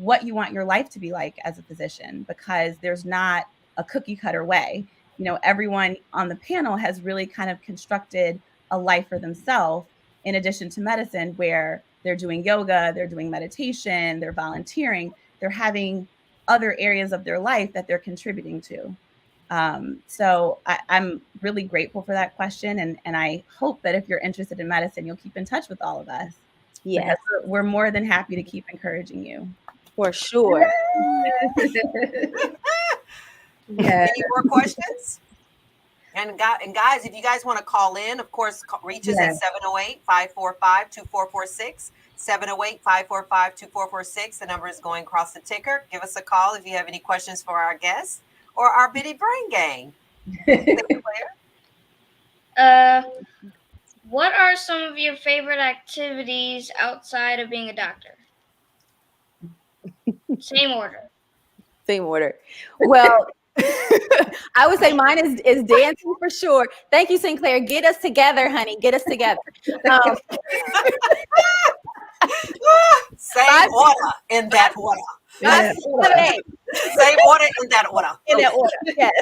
what you want your life to be like as a physician, because there's not a cookie cutter way. You know, everyone on the panel has really kind of constructed a life for themselves, in addition to medicine, where they're doing yoga, they're doing meditation, they're volunteering, they're having other areas of their life that they're contributing to. So I'm really grateful for that question. And I hope that if you're interested in medicine, you'll keep in touch with all of us. Yes. We're more than happy to keep encouraging you. For sure. Any more questions? And guys, if you guys want to call in, of course, reach us at 708-545-2446. 708-545-2446. The number is going across the ticker. Give us a call if you have any questions for our guests or our Biddy Brain Gang. What are some of your favorite activities outside of being a doctor? Same order. Well, I would say mine is dancing for sure. Thank you, Sinclair. Get us together, honey. Get us together. Same order in that order. Same order in that order. In that order, yes.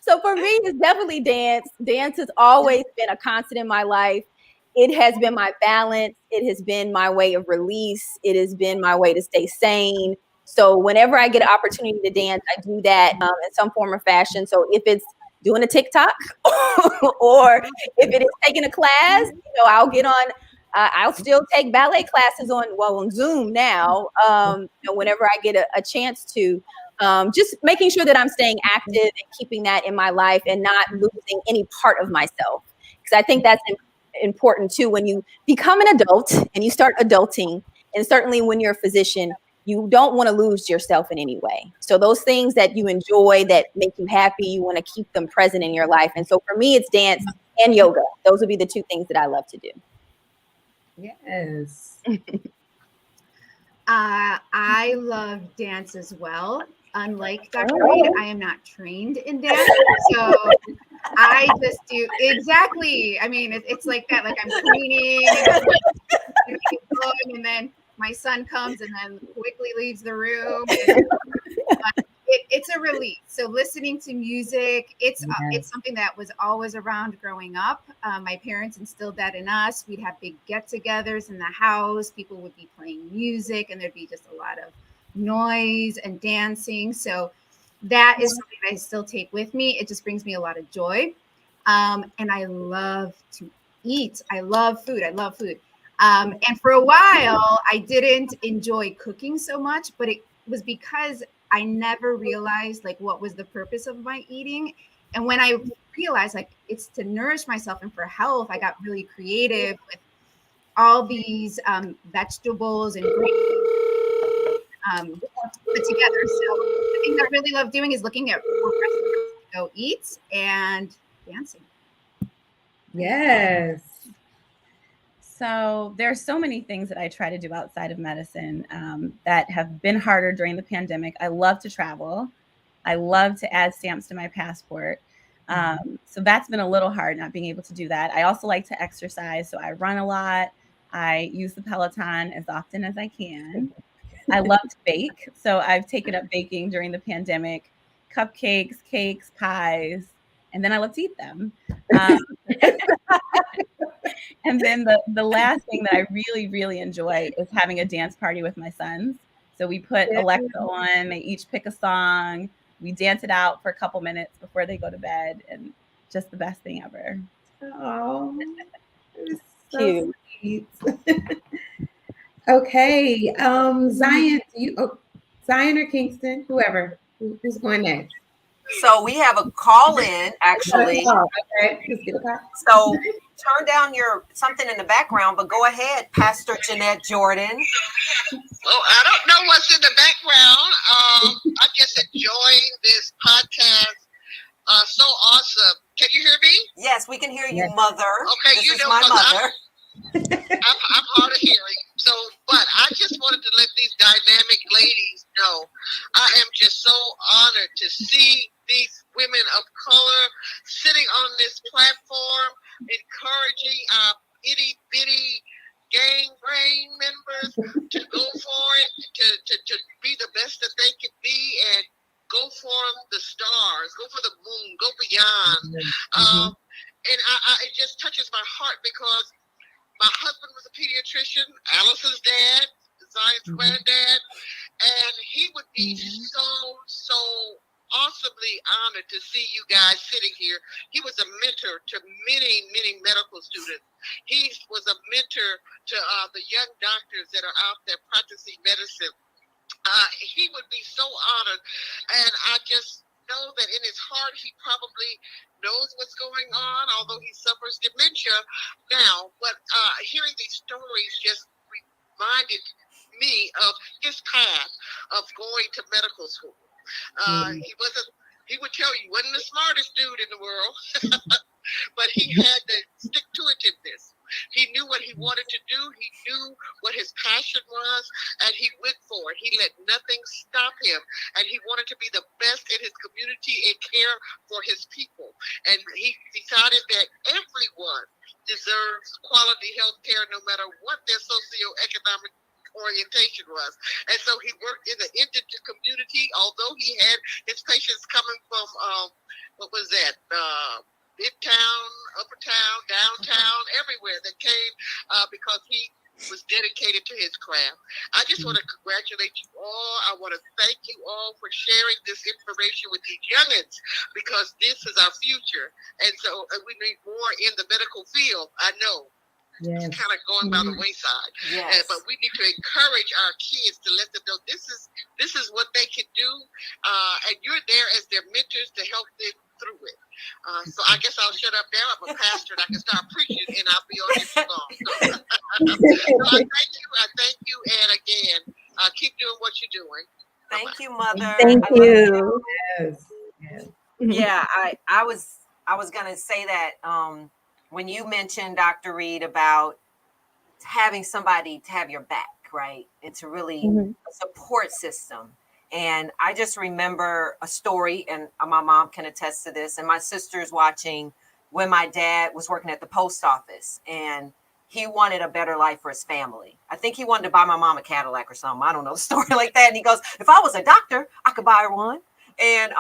So for me, it's definitely dance. Dance has always been a constant in my life. It has been my balance. It has been my way of release. It has been my way to stay sane. So whenever I get an opportunity to dance, I do that in some form or fashion. So if it's doing a TikTok or if it is taking a class, you know, I'll get on. I'll still take ballet classes on Zoom now. You know, whenever I get a chance to, just making sure that I'm staying active and keeping that in my life and not losing any part of myself, because I think that's important too. When you become an adult and you start adulting, and certainly when you're a physician, you don't want to lose yourself in any way. So those things that you enjoy, that make you happy, you want to keep them present in your life. And so for me, it's dance and yoga. Those would be the two things that I love to do. Yes. I love dance as well. Unlike Dr. Reed, I am not trained in dance. So I just do exactly. I mean, it's like that. Like I'm cleaning and then my son comes and then quickly leaves the room. It's a relief. So listening to music, it's something that was always around growing up. My parents instilled that in us. We'd have big get-togethers in the house. People would be playing music, and there'd be just a lot of noise and dancing. So that is something I still take with me. It just brings me a lot of joy. And I love to eat. I love food. And for a while, I didn't enjoy cooking so much, but it was because I never realized like what was the purpose of my eating. And when I realized like it's to nourish myself and for health, I got really creative with all these vegetables and grains put together. So the thing I really love doing is looking at restaurants to go eat and dancing. Yes. So there are so many things that I try to do outside of medicine that have been harder during the pandemic. I love to travel. I love to add stamps to my passport. So that's been a little hard not being able to do that. I also like to exercise. So I run a lot. I use the Peloton as often as I can. I love to bake. So I've taken up baking during the pandemic, cupcakes, cakes, pies, and then I love to eat them. And then the last thing that I really, really enjoy is having a dance party with my sons. So we put Alexa on, they each pick a song, we dance it out for a couple minutes before they go to bed, and just the best thing ever. Oh, so Cute. sweet. Okay, Zion, Zion or Kingston, whoever, who's going next? So we have a call in actually. Okay, let's get a call. So turn down your something in the background, but go ahead, Pastor Jeanette Jordan. Well, I don't know what's in the background. I just enjoy this podcast. So awesome. Can you hear me? Yes, we can hear you, Mother. Okay, this you is know, my 'cause mother. I'm hard of hearing. So, but I just wanted to let these dynamic ladies know I am just so honored to see these women of color sitting on this platform, encouraging itty bitty gang brain members to go for it, to be the best that they can be, and go for the stars, go for the moon, go beyond. And it just touches my heart because my husband was a pediatrician, Allison's dad, Zion's granddad, and he would be so awesomely honored to see you guys sitting here. He was a mentor to many medical students. He was a mentor to the young doctors that are out there practicing medicine. He would be so honored, and I just know that in his heart he probably knows what's going on, although he suffers dementia now. But hearing these stories just reminded me of his path of going to medical school. He would tell you he wasn't the smartest dude in the world, but he had the stick-to-itiveness. He knew what he wanted to do. He knew what his passion was, and he went for it. He let nothing stop him, and he wanted to be the best in his community and care for his people. And he decided that everyone deserves quality health care no matter what their socioeconomic orientation was. And so he worked in the indigent community, although he had his patients coming from, what was that, Midtown, Upper Town, downtown, everywhere that came because he was dedicated to his craft. I just want to congratulate you all. I want to thank you all for sharing this information with these youngins because this is our future. And so we need more in the medical field, I know. Yes. It's kind of going by the wayside. Yes. But we need to encourage our kids to let them know this is what they can do. And you're there as their mentors to help them through it. So I guess I'll shut up now. I'm a pastor and I can start preaching and I'll be on here for long. So I thank you. And again, keep doing what you're doing. Thank you, Mother. Thank I love you. Yes. Yeah, I was gonna say that when you mentioned, Dr. Reed, about having somebody to have your back, right? It's really a support system. And I just remember a story, and my mom can attest to this, and my sister's watching when my dad was working at the post office and he wanted a better life for his family. I think he wanted to buy my mom a Cadillac or something. I don't know, a story like that. And he goes, if I was a doctor, I could buy her one. And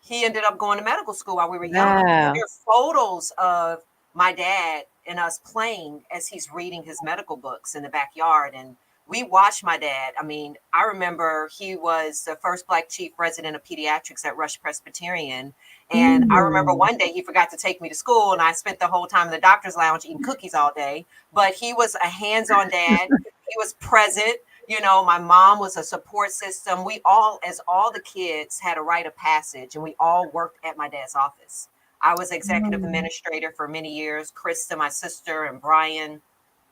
he ended up going to medical school while we were young. Wow. There are photos of my dad and us playing as he's reading his medical books in the backyard. And we watched my dad. I mean, I remember he was the first Black chief resident of pediatrics at Rush Presbyterian. And I remember one day he forgot to take me to school, and I spent the whole time in the doctor's lounge eating cookies all day. But he was a hands-on dad. He was present. You know, my mom was a support system. We all, as all the kids, had a rite of passage, and we all worked at my dad's office. I was executive administrator for many years. Krista, my sister, and Brian.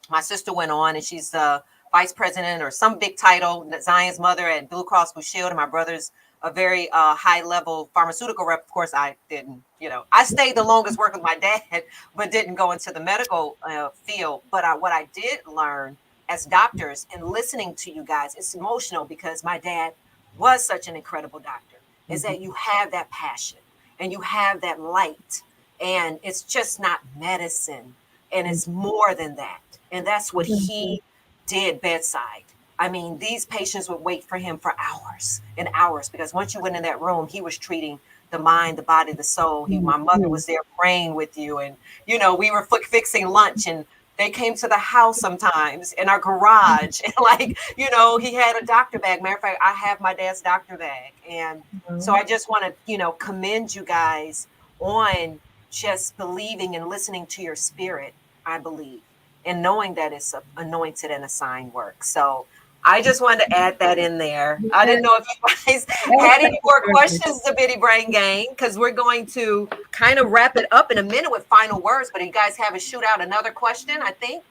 My sister went on, and she's the vice president or some big title, Zion's mother at Blue Cross Blue Shield, and my brother's a very high-level pharmaceutical rep. Of course, I didn't, you know, I stayed the longest working with my dad, but didn't go into the medical field. But what I did learn as doctors and listening to you guys, it's emotional because my dad was such an incredible doctor, is that you have that passion and you have that light, and it's just not medicine, and it's more than that. And that's what he did bedside. I mean, these patients would wait for him for hours and hours, because once you went in that room, he was treating the mind, the body, the soul. My mother was there praying with you. And, you know, we were fixing lunch, and they came to the house sometimes in our garage. And like, you know, he had a doctor bag. Matter of fact, I have my dad's doctor bag. And so I just want to, you know, commend you guys on just believing and listening to your spirit, I believe, and knowing that it's anointed and assigned work. So I just wanted to add that in there. I didn't know if you guys had any more questions to Bitty Brain Gang, because we're going to kind of wrap it up in a minute with final words. But you guys have a shoot out another question, I think.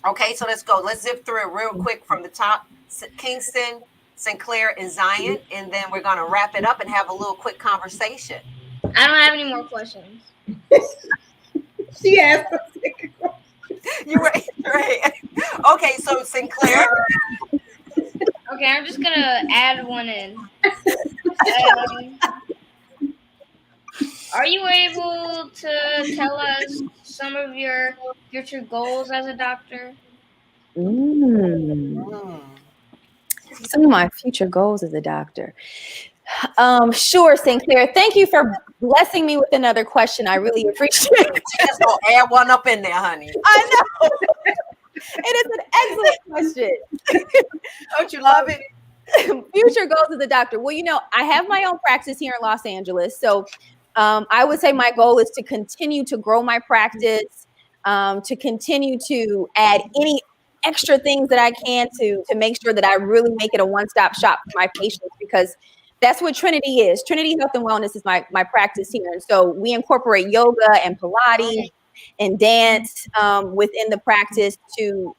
Okay, so let's go. Let's zip through it real quick from the top. Kingston, Sinclair, and Zion. And then we're going to wrap it up and have a little quick conversation. I don't have any more questions. She asked. You're right. Okay, so Sinclair. Okay, I'm just gonna add one in. Are you able to tell us some of your future goals as a doctor? Some of my future goals as a doctor. Sure, Sinclair. Thank you for blessing me with another question. I really appreciate it. Just gonna add one up in there, honey. I know. It is an excellent question. Don't you love it? Future goals as a doctor. Well, you know, I have my own practice here in Los Angeles. So I would say my goal is to continue to grow my practice, to continue to add any extra things that I can to make sure that I really make it a one-stop shop for my patients, because that's what Trinity is. Trinity Health and Wellness is my practice here. And so we incorporate yoga and Pilates and dance within the practice to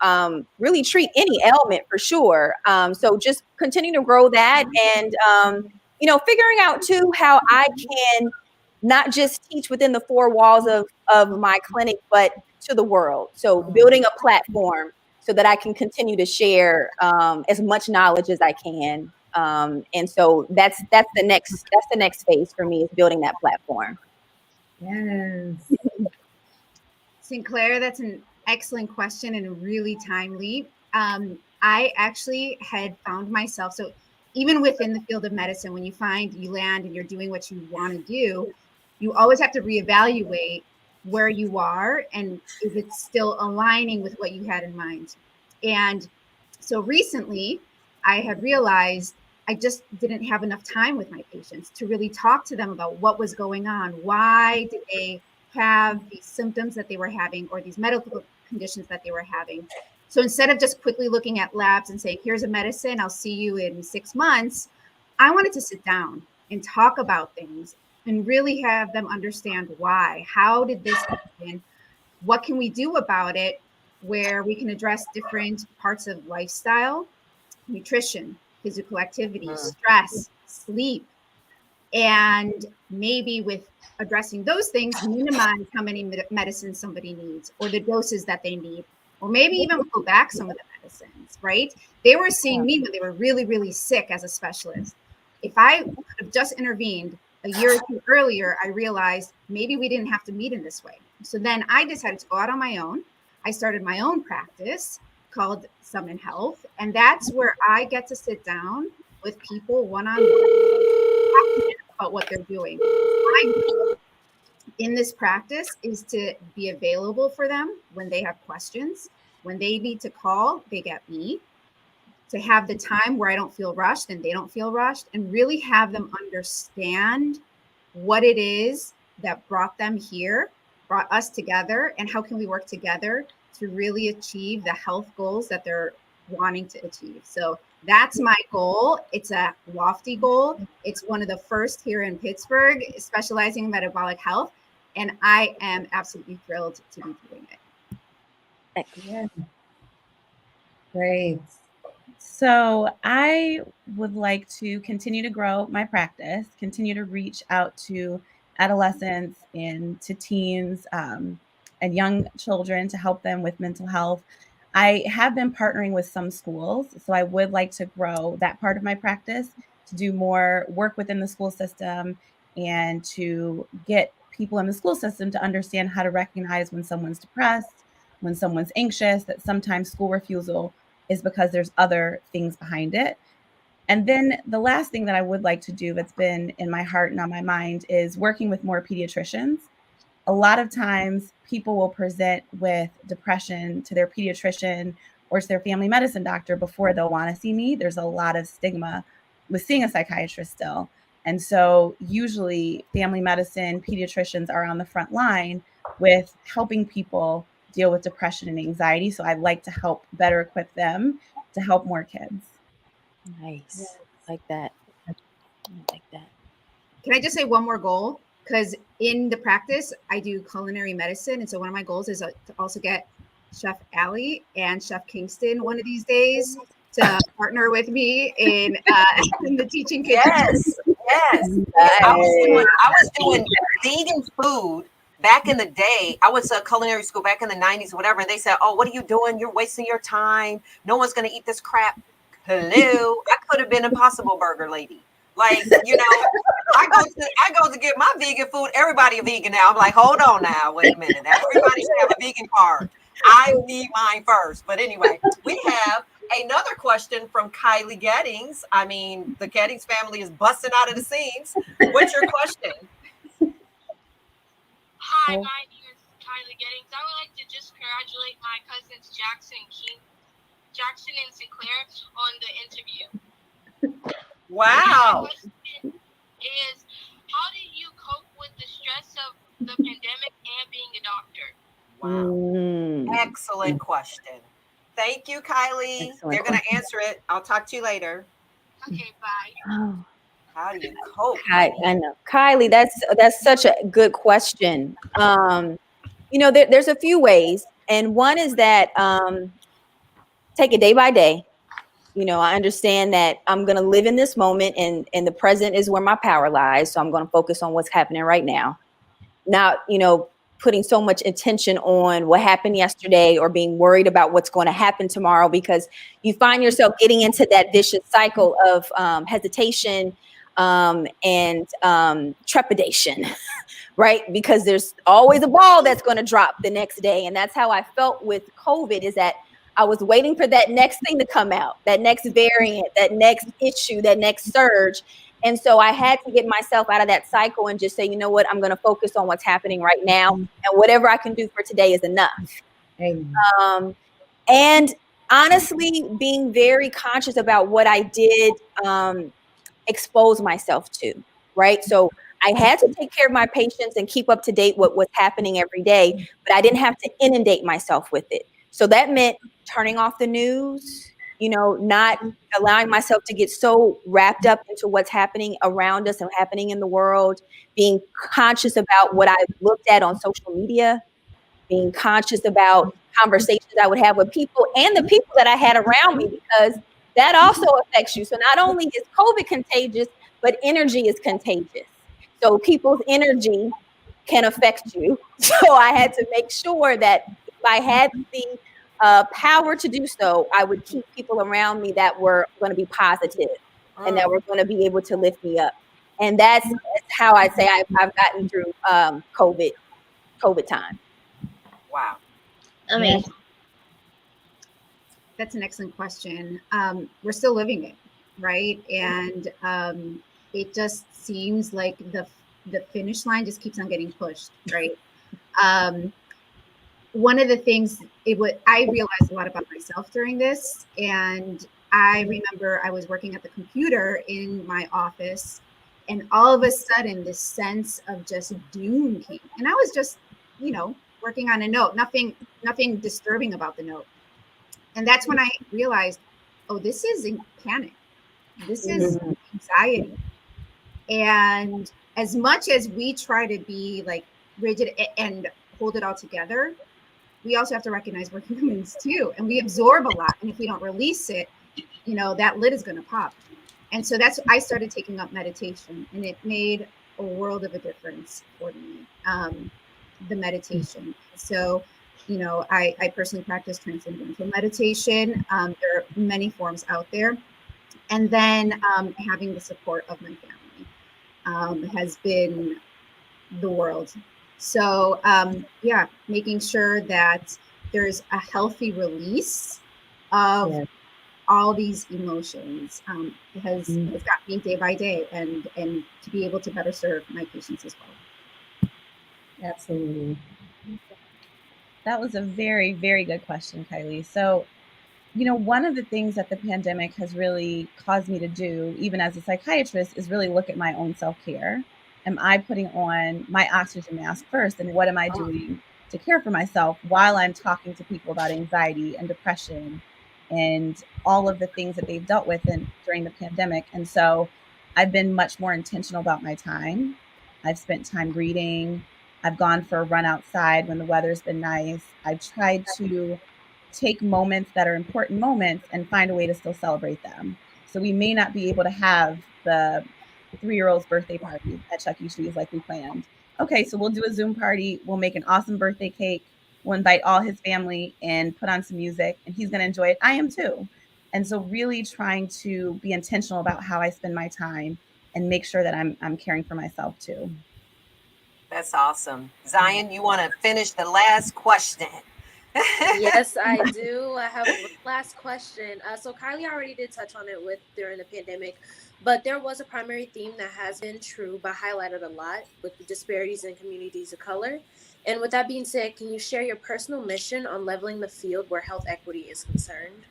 really treat any ailment for sure. So just continue to grow that, and, you know, figuring out too how I can not just teach within the four walls of my clinic, but to the world. So building a platform so that I can continue to share as much knowledge as I can. And so that's the next phase for me, is building that platform. Yes. Sinclair, that's an excellent question and really timely. I actually had found myself, so even within the field of medicine, when you land and you're doing what you want to do, you always have to reevaluate where you are and if it's still aligning with what you had in mind. And so recently I have realized I just didn't have enough time with my patients to really talk to them about what was going on. Why did they have these symptoms that they were having, or these medical conditions that they were having? So instead of just quickly looking at labs and saying, here's a medicine, I'll see you in 6 months, I wanted to sit down and talk about things and really have them understand why. How did this happen? What can we do about it, where we can address different parts of lifestyle, nutrition, physical activity, stress, sleep, and maybe with addressing those things, minimize how many medicines somebody needs, or the doses that they need, or maybe even pull back some of the medicines, right? They were seeing me when they were really, really sick as a specialist. If I could have just intervened a year or two earlier, I realized maybe we didn't have to meet in this way. So then I decided to go out on my own. I started my own practice called Summon Health. And that's where I get to sit down with people one-on-one about what they're doing. My goal in this practice is to be available for them when they have questions. When they need to call, they get me. To have the time where I don't feel rushed and they don't feel rushed, and really have them understand what it is that brought them here, brought us together, and how can we work together to really achieve the health goals that they're wanting to achieve. So that's my goal. It's a lofty goal. It's one of the first here in Pittsburgh, specializing in metabolic health. And I am absolutely thrilled to be doing it. Yeah. Great. So I would like to continue to grow my practice, continue to reach out to adolescents and to teens and young children to help them with mental health. I have been partnering with some schools, so I would like to grow that part of my practice to do more work within the school system and to get people in the school system to understand how to recognize when someone's depressed, when someone's anxious, that sometimes school refusal is because there's other things behind it. And then the last thing that I would like to do that's been in my heart and on my mind is working with more pediatricians. A lot of times people will present with depression to their pediatrician or to their family medicine doctor before they'll want to see me. There's a lot of stigma with seeing a psychiatrist still. And so usually family medicine pediatricians are on the front line with helping people deal with depression and anxiety. So I'd like to help better equip them to help more kids. Nice. Like that. I like that. Can I just say one more goal? Because in the practice, I do culinary medicine. And so one of my goals is to also get Chef Allie and Chef Kingston one of these days to partner with me in the teaching kitchen. Yes, yes. I was doing vegan food back in the day. I was at culinary school back in the 90s or whatever. And they said, oh, what are you doing? You're wasting your time. No one's going to eat this crap. Hello. I could have been Impossible Burger lady. Like, you know, I go to get my vegan food. Everybody a vegan now. I'm like, hold on now. Wait a minute. Everybody should have a vegan card. I need mine first. But anyway, we have another question from Kylie Gettings. I mean, the Gettings family is busting out of the seams. What's your question? Hi, my name is Kylie Gettings. I would like to just congratulate my cousins Jackson and Sinclair on the interview. Wow. My question is, how did you cope with the stress of the pandemic and being a doctor? Wow. Excellent question. Thank you, Kylie. They're going to answer it. I'll talk to you later. Okay, bye. Oh. How do you cope? I know, Kylie. That's such a good question. You know, there's a few ways, and one is that take it day by day. You know, I understand that I'm going to live in this moment, and the present is where my power lies. So I'm going to focus on what's happening right now. Not, you know, putting so much attention on what happened yesterday or being worried about what's going to happen tomorrow, because you find yourself getting into that vicious cycle of hesitation and trepidation, right? Because there's always a ball that's going to drop the next day. And that's how I felt with COVID, is that I was waiting for that next thing to come out, that next variant, that next issue, that next surge. And so I had to get myself out of that cycle and just say, you know what, I'm going to focus on what's happening right now. And whatever I can do for today is enough. And honestly, being very conscious about what I did expose myself to, right? So I had to take care of my patients and keep up to date with what's happening every day, but I didn't have to inundate myself with it. So that meant turning off the news, you know, not allowing myself to get so wrapped up into what's happening around us and happening in the world, being conscious about what I looked at on social media, being conscious about conversations I would have with people and the people that I had around me, because that also affects you. So not only is COVID contagious, but energy is contagious. So people's energy can affect you. So I had to make sure that if I had the power to do so, I would keep people around me that were going to be positive and that were going to be able to lift me up. And that's how I'd say I've gotten through COVID time. Wow. Amazing. That's an excellent question. We're still living it, right? And it just seems like the finish line just keeps on getting pushed, right? One of the things I realized a lot about myself during this, and I remember I was working at the computer in my office, And all of a sudden, this sense of just doom came. And I was just, working on a note, nothing disturbing about the note. And that's when I realized, oh, this isn't panic. This is anxiety. And as much as we try to be like rigid and hold it all together, we also have to recognize we're humans too. And we absorb a lot. And if we don't release it, that lid is going to pop. And so I started taking up meditation, and it made a world of a difference for me, the meditation. So, I personally practice transcendental meditation. There are many forms out there. And then having the support of my family has been the world. So, making sure that there's a healthy release of all these emotions has got me day by day, and to be able to better serve my patients as well. Absolutely. That was a very, very good question, Kylie. So, one of the things that the pandemic has really caused me to do, even as a psychiatrist, is really look at my own self-care. Am I putting on my oxygen mask first? And what am I doing to care for myself while I'm talking to people about anxiety and depression and all of the things that they've dealt with during the pandemic? And so I've been much more intentional about my time. I've spent time reading. I've gone for a run outside when the weather's been nice. I've tried to take moments that are important moments and find a way to still celebrate them. So we may not be able to have the 3-year-old's birthday party at Chuck E. Cheese like we planned. Okay, so we'll do a Zoom party. We'll make an awesome birthday cake. We'll invite all his family and put on some music, and he's going to enjoy it. I am too. And so really trying to be intentional about how I spend my time and make sure that I'm caring for myself too. That's awesome. Zion, you want to finish the last question? Yes, I do. I have a last question. So Kylie already did touch on it during the pandemic, but there was a primary theme that has been true but highlighted a lot with the disparities in communities of color. And with that being said, can you share your personal mission on leveling the field where health equity is concerned?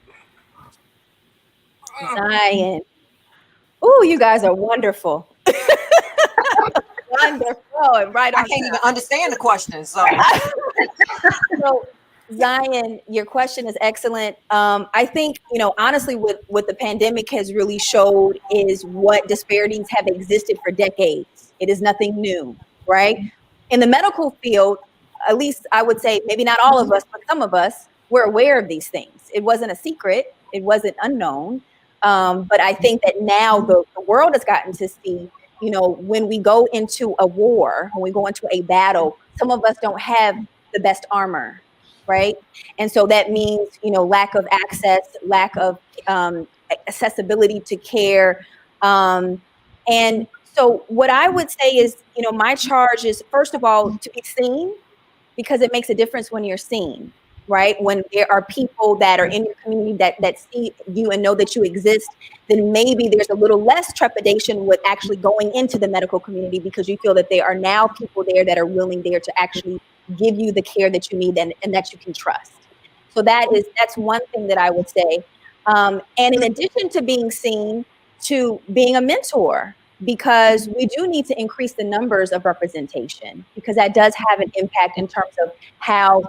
Zion. Oh, you guys are wonderful. Wonderful. And right on. I can't even understand the question. So Zion, your question is excellent. I think, honestly, what the pandemic has really showed is what disparities have existed for decades. It is nothing new, right? In the medical field, at least I would say maybe not all of us, but some of us were aware of these things. It wasn't a secret. It wasn't unknown. But I think that now the world has gotten to see, when we go into a war, when we go into a battle, some of us don't have the best armor. Right. And so that means, lack of access, lack of accessibility to care. And so what I would say is, my charge is, first of all, to be seen, because it makes a difference when you're seen. Right. When there are people that are in your community that see you and know that you exist, then maybe there's a little less trepidation with actually going into the medical community, because you feel that there are now people there that are willing there to actually give you the care that you need and that you can trust. So that's one thing that I would say. And in addition to being seen, to being a mentor, because we do need to increase the numbers of representation, because that does have an impact in terms of how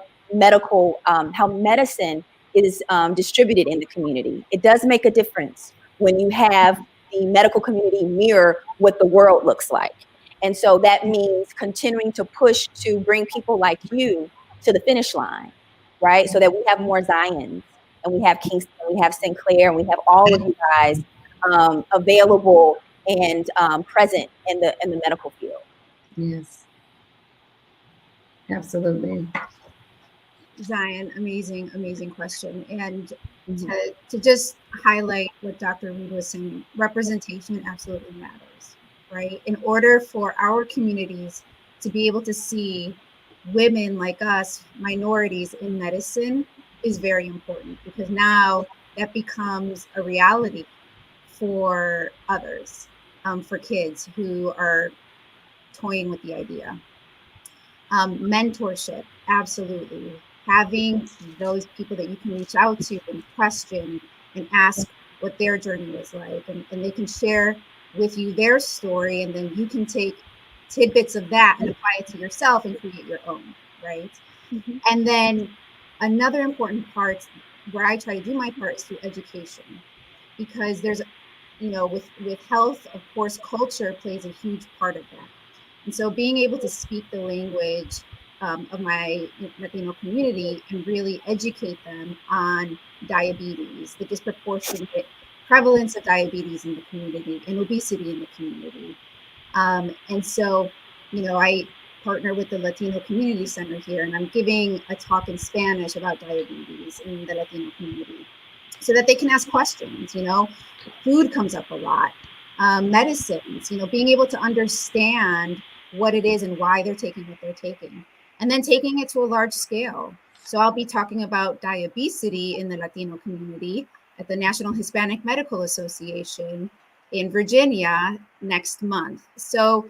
medicine is distributed in the community. It does make a difference when you have the medical community mirror what the world looks like. And so that means continuing to push to bring people like you to the finish line, right? So that we have more Zions, and we have Kingston, we have Sinclair, and we have all of you guys available and present in the medical field. Yes, absolutely. Zion, amazing question. And to just highlight what Dr. Reed was saying, representation absolutely matters. Right? In order for our communities to be able to see women like us, minorities in medicine, is very important, because now that becomes a reality for others, for kids who are toying with the idea. Mentorship, absolutely. Having those people that you can reach out to and question and ask what their journey was like, and they can share with you their story, and then you can take tidbits of that and apply it to yourself and create your own, right? Mhm. And then another important part where I try to do my part is through education, because there's, with health, of course, culture plays a huge part of that. And so being able to speak the language of my Latino community and really educate them on diabetes, the disproportionate prevalence of diabetes in the community and obesity in the community. And so, I partner with the Latino Community Center here, and I'm giving a talk in Spanish about diabetes in the Latino community so that they can ask questions. Food comes up a lot, medicines, being able to understand what it is and why they're taking what they're taking, and then taking it to a large scale. So I'll be talking about diabetes in the Latino community at the National Hispanic Medical Association in Virginia next month. So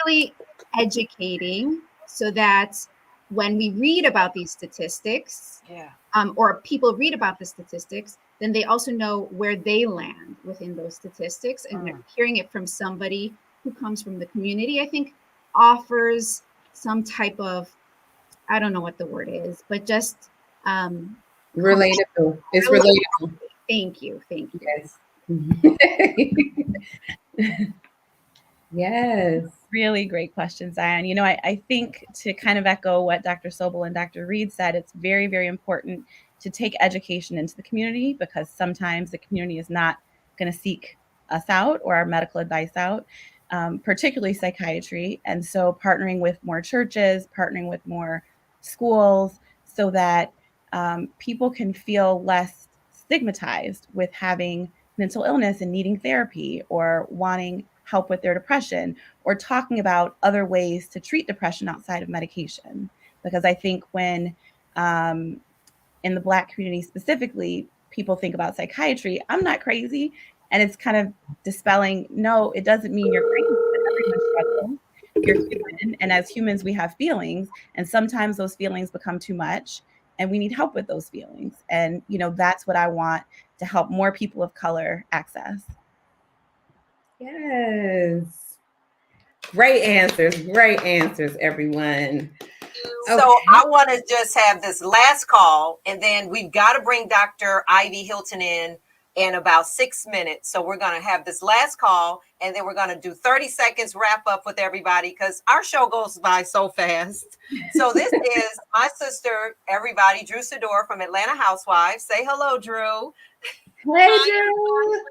really educating so that when we read about these statistics, or people read about the statistics, then they also know where they land within those statistics. And hearing it from somebody who comes from the community, I think offers some type of, I don't know what the word is, but just relatable. It's relatable. Thank you. Yes. Yes. Really great question, Zion. I think to kind of echo what Dr. Sobel and Dr. Reed said, it's very, very important to take education into the community, because sometimes the community is not going to seek us out or our medical advice out, particularly psychiatry. And so partnering with more churches, partnering with more schools so that people can feel less stigmatized with having mental illness and needing therapy or wanting help with their depression, or talking about other ways to treat depression outside of medication. Because I think when in the Black community specifically, people think about psychiatry, I'm not crazy. And it's kind of dispelling, no, it doesn't mean you're crazy. Everyone struggles. You're human. And as humans, we have feelings. And sometimes those feelings become too much. And we need help with those feelings. And, that's what I want to help more people of color access. Yes. Great answers, everyone. So I want to just have this last call, and then we've got to bring Dr. Ivy Hilton in about 6 minutes. So we're going to have this last call, and then we're going to do 30 seconds wrap up with everybody, because our show goes by so fast. So this is my sister, everybody, Drew Sidor from Atlanta Housewives. Say hello, Drew. Hey, Drew.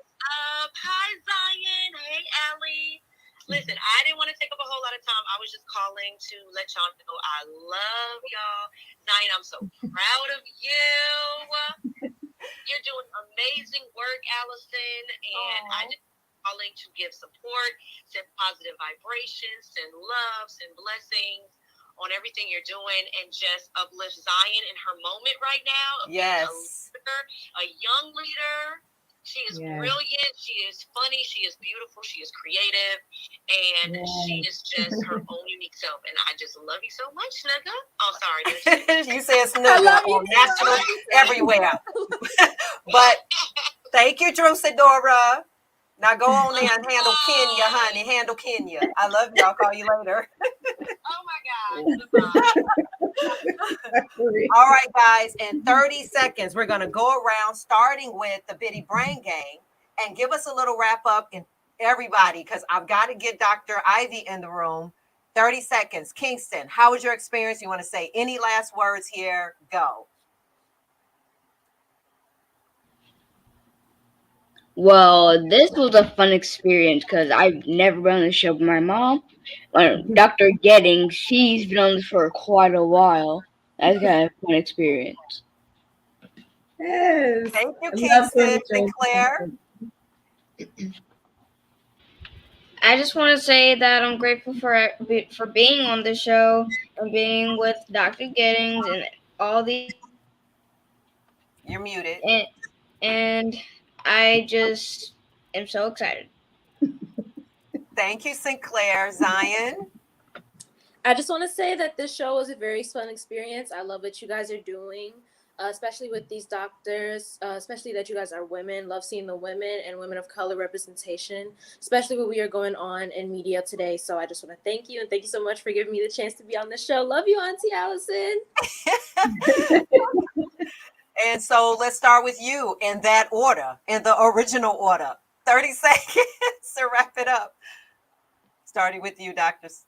Hi, Zion. Hey, Allie. Listen, I didn't want to take up a whole lot of time. I was just calling to let y'all know I love y'all. Zion, I'm so proud of you. You're doing amazing work, Allison. And I just calling to give support, send positive vibrations, send love, send blessings on everything you're doing, and just uplift Zion in her moment right now of being a leader, a young leader. She is brilliant. She is funny. She is beautiful. She is creative. And she is just her own unique self. And I just love you so much, Snugga. Oh, sorry. You said Snugga on national everywhere. But thank you, Drew Sidora. Now go on there and handle Kenya, honey. Handle Kenya. I love you. I'll call you later. Oh, my God. All right, guys. In 30 seconds, we're going to go around starting with the Biddy Brain Gang and give us a little wrap up in everybody, because I've got to get Dr. Ivy in the room. 30 seconds. Kingston, how was your experience? You want to say any last words here? Go. Well, this was a fun experience because I've never been on the show with my mom. Dr. Gettings, she's been on this for quite a while. That's kind of a fun experience. Yes. Thank you, Kingston. Sinclair. I just want to say that I'm grateful for being on the show and being with Dr. Gettings and all these. You're muted. And I just am so excited. Thank you, Sinclair. Zion? I just want to say that this show was a very fun experience. I love what you guys are doing. especially with these doctors, especially that you guys are women. Love seeing the women and women of color representation, especially what we are going on in media today. So I just want to thank you, and thank you so much for giving me the chance to be on the show. Love you, Auntie Allison. And so let's start with you in that order, in the original order. 30 seconds to wrap it up. Starting with you, doctors.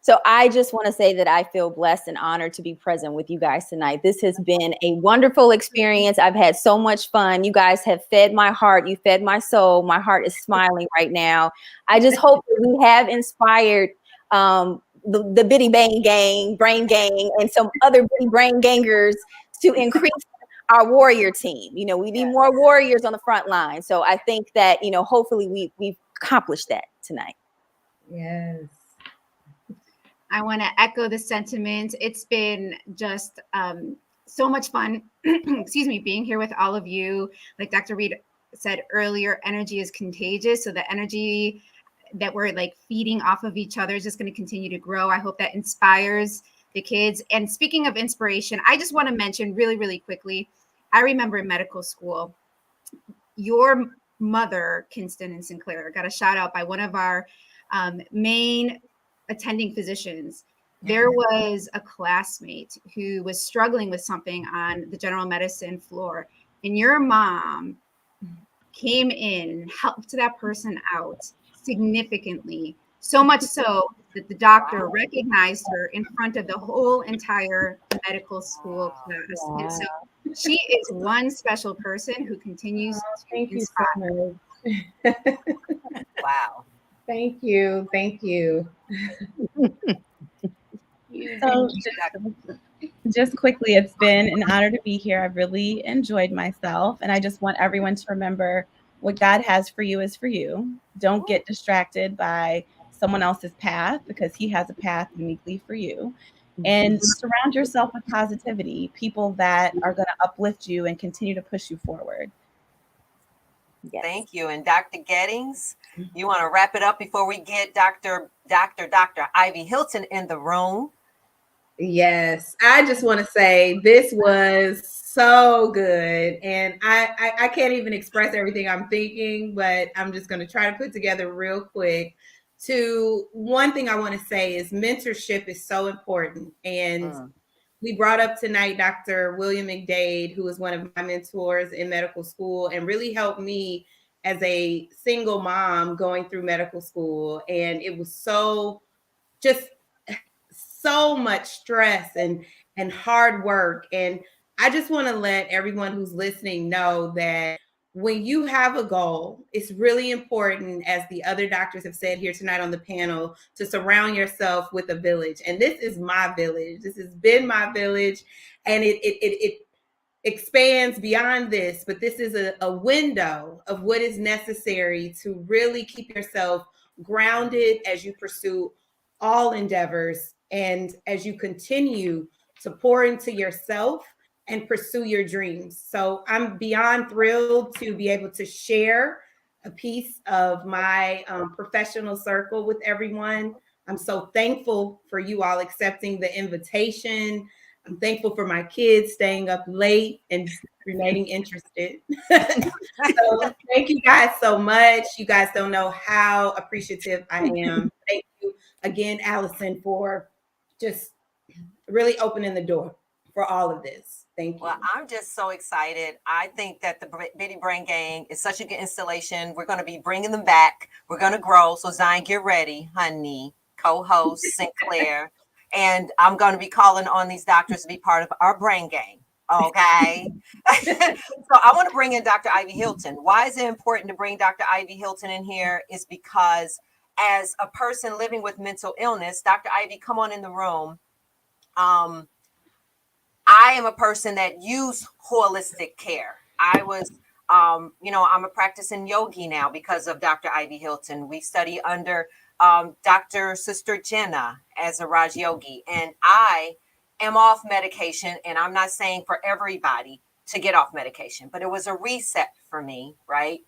So I just want to say that I feel blessed and honored to be present with you guys tonight. This has been a wonderful experience. I've had so much fun. You guys have fed my heart. You fed my soul. My heart is smiling right now. I just hope that we have inspired the Bitty Bang Gang, Brain Gang, and some other Bitty Brain Gangers to increase our warrior team. You know, we need more warriors on the front line. So I think that, you know, hopefully we've accomplished that tonight. Yes. I want to echo the sentiment. It's been just so much fun, excuse me, being here with all of you. Like Dr. Reed said earlier, energy is contagious. So the energy that we're like feeding off of each other is just going to continue to grow. I hope that inspires the kids. And speaking of inspiration, I just want to mention really, really quickly, I remember in medical school, your mother, Kinston and Sinclair, got a shout out by one of our main attending physicians. There was a classmate who was struggling with something on the general medicine floor, and your mom came in and helped that person out significantly, so much so that the doctor recognized her in front of the whole entire medical school class. And so she is one special person who continues to inspire. You so much. Wow. Thank you. Thank you. So just quickly, it's been an honor to be here. I've really enjoyed myself. And I just want everyone to remember what God has for you is for you. Don't get distracted by someone else's path, because he has a path uniquely for you. And surround yourself with positivity, people that are going to uplift you and continue to push you forward. Yes. Thank you. And Dr. Gettings, you want to wrap it up before we get Dr. Ivy Hilton in the room? Yes, I just want to say this was so good, and I can't even express everything I'm thinking, but I'm just going to try to put together real quick. One thing I want to say is mentorship is so important, and we brought up tonight Dr. William McDade, who was one of my mentors in medical school and really helped me as a single mom going through medical school, and it was so much stress and hard work. And I just want to let everyone who's listening know that when you have a goal, it's really important, as the other doctors have said here tonight on the panel, to surround yourself with a village. And this is my village. This has been my village, and it expands beyond this, but this is a window of what is necessary to really keep yourself grounded as you pursue all endeavors and as you continue to pour into yourself and pursue your dreams. So I'm beyond thrilled to be able to share a piece of my professional circle with everyone. I'm so thankful for you all accepting the invitation. I'm thankful for my kids staying up late and remaining interested. So thank you guys so much. You guys don't know how appreciative I am. Thank you again, Allison, for just really opening the door for all of this. Thank you. Well, I'm just so excited. I think that the Bitty Brain Gang is such a good installation. We're going to be bringing them back. We're going to grow. So Zion, get ready, honey. Co-host Sinclair. And I'm going to be calling on these doctors to be part of our brain gang. Okay. So I want to bring in Dr. Ivy Hilton. Why is it important to bring Dr. Ivy Hilton in here? Is because as a person living with mental illness, Dr. Ivy, come on in the room. I am a person that used holistic care. I was, I'm a practicing yogi now because of Dr. Ivy Hilton. We study under Dr. Sister Jenna as a Raj Yogi, and I am off medication. And I'm not saying for everybody to get off medication, but it was a reset for me, right?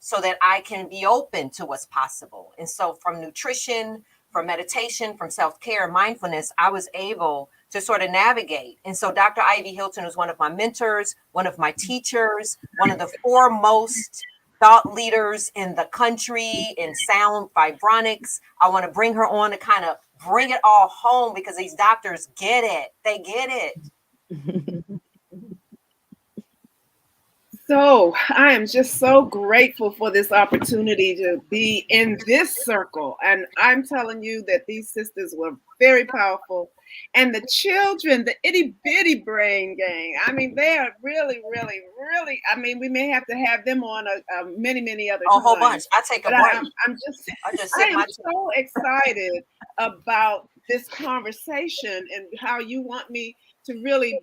So that I can be open to what's possible. And so from nutrition, from meditation, from self-care, mindfulness, I was able to sort of navigate. And so Dr. Ivy Hilton was one of my mentors, one of my teachers, one of the foremost thought leaders in the country in sound vibronics. I want to bring her on to kind of bring it all home because these doctors get it. They get it. So I am just so grateful for this opportunity to be in this circle. And I'm telling you that these sisters were very powerful. And the children, the itty bitty brain gang, I mean, they are really, really, really, I mean, we may have to have them on many other times. A whole bunch. I take a break. I am so excited about this conversation and how you want me to really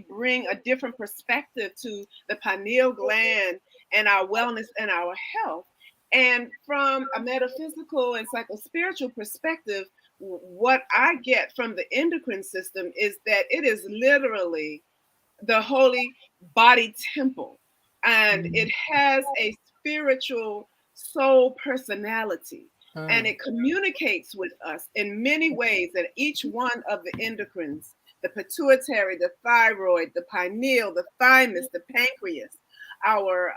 bring a different perspective to the pineal gland and our wellness and our health. And from a metaphysical and psychospiritual perspective, what I get from the endocrine system is that it is literally the holy body temple, and it has a spiritual soul personality. And it communicates with us in many ways, that each one of the endocrines, the pituitary, the thyroid, the pineal, the thymus, the pancreas, our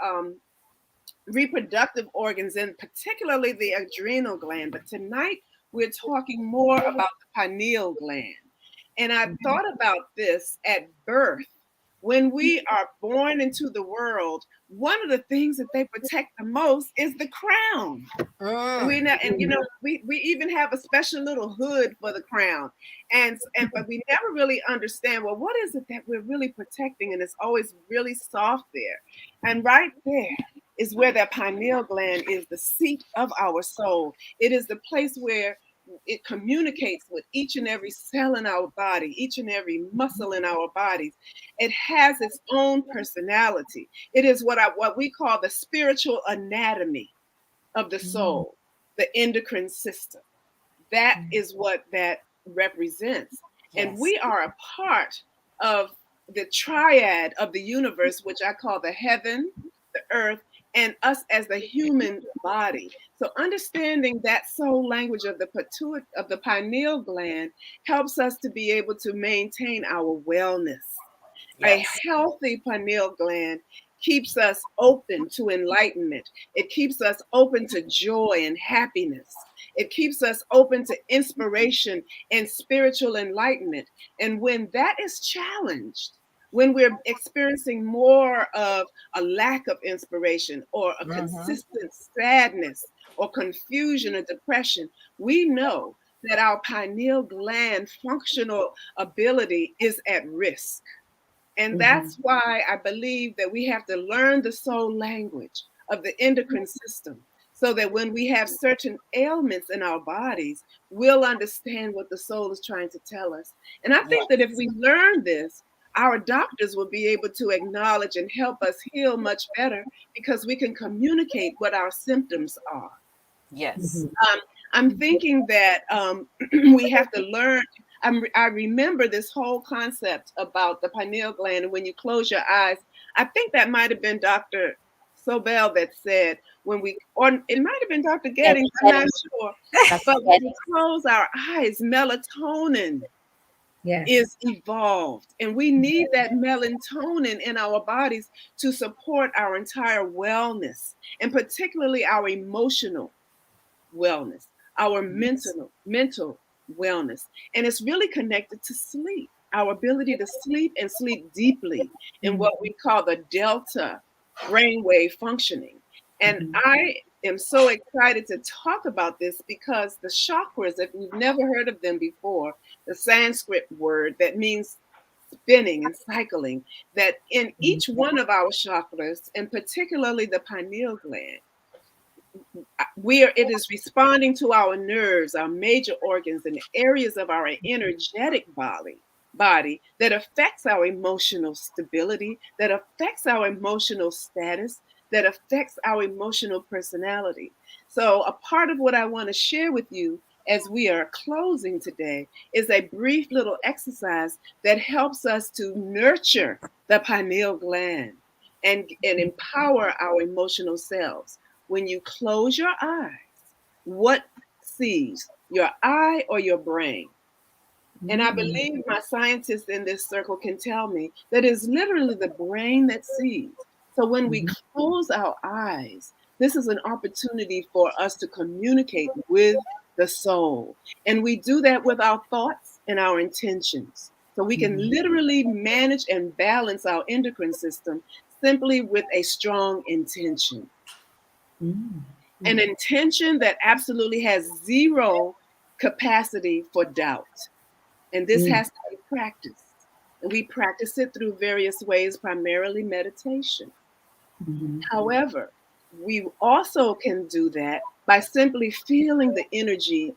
reproductive organs, and particularly the adrenal gland. But tonight we're talking more about the pineal gland. And I thought about this at birth. When we are born into the world, one of the things that they protect the most is the crown. We even have a special little hood for the crown. But we never really understand, well, what is it that we're really protecting? And it's always really soft there. And right there is where that pineal gland is, the seat of our soul. It is the place where it communicates with each and every cell in our body, each and every muscle in our bodies. It has its own personality. It is what we call the spiritual anatomy of the soul, the endocrine system. That is what that represents. Yes. And we are a part of the triad of the universe, which I call the heaven, the earth, and us as the human body. So understanding that soul language of the pineal gland helps us to be able to maintain our wellness. Yes. A healthy pineal gland keeps us open to enlightenment. It keeps us open to joy and happiness. It keeps us open to inspiration and spiritual enlightenment. And when that is challenged, when we're experiencing more of a lack of inspiration or a consistent sadness or confusion or depression, we know that our pineal gland functional ability is at risk. And that's why I believe that we have to learn the soul language of the endocrine system, so that when we have certain ailments in our bodies, we'll understand what the soul is trying to tell us. And I think that if we learn this, our doctors will be able to acknowledge and help us heal much better, because we can communicate what our symptoms are. Yes. I'm thinking that we have to learn. I remember this whole concept about the pineal gland, and when you close your eyes, I think that might have been Dr. Sobel that said, or it might have been Dr. Gettings, I'm not sure. But when we close our eyes, melatonin is evolved. And we need that melatonin in our bodies to support our entire wellness, and particularly our emotional wellness, our mental wellness. And it's really connected to sleep, our ability to sleep and sleep deeply in what we call the delta brainwave functioning. And I am so excited to talk about this because the chakras, if you've never heard of them before, the Sanskrit word that means spinning and cycling, that in each one of our chakras, and particularly the pineal gland, it is responding to our nerves, our major organs, and the areas of our energetic body that affects our emotional stability, that affects our emotional status, that affects our emotional personality. So a part of what I want to share with you as we are closing today is a brief little exercise that helps us to nurture the pineal gland and empower our emotional selves. When you close your eyes, what sees, your eye or your brain? And I believe my scientists in this circle can tell me that it's literally the brain that sees. So when we close our eyes, this is an opportunity for us to communicate with the soul. And we do that with our thoughts and our intentions. So we can literally manage and balance our endocrine system simply with a strong intention. An intention that absolutely has zero capacity for doubt. And this has to be practiced. And we practice it through various ways, primarily meditation. However, we also can do that by simply feeling the energy.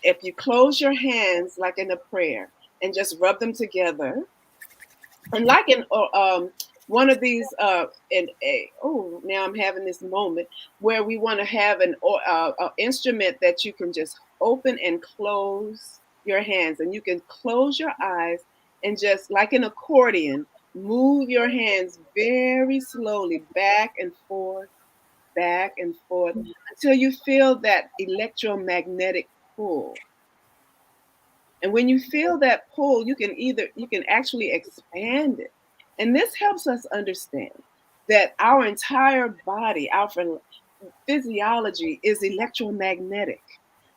If you close your hands like in a prayer and just rub them together, and like in one of these now I'm having this moment where we want to have an instrument that you can just open and close your hands, and you can close your eyes and just like an accordion move your hands very slowly back and forth until you feel that electromagnetic pull. And when you feel that pull, you can actually expand it. And this helps us understand that our entire body, our physiology is electromagnetic.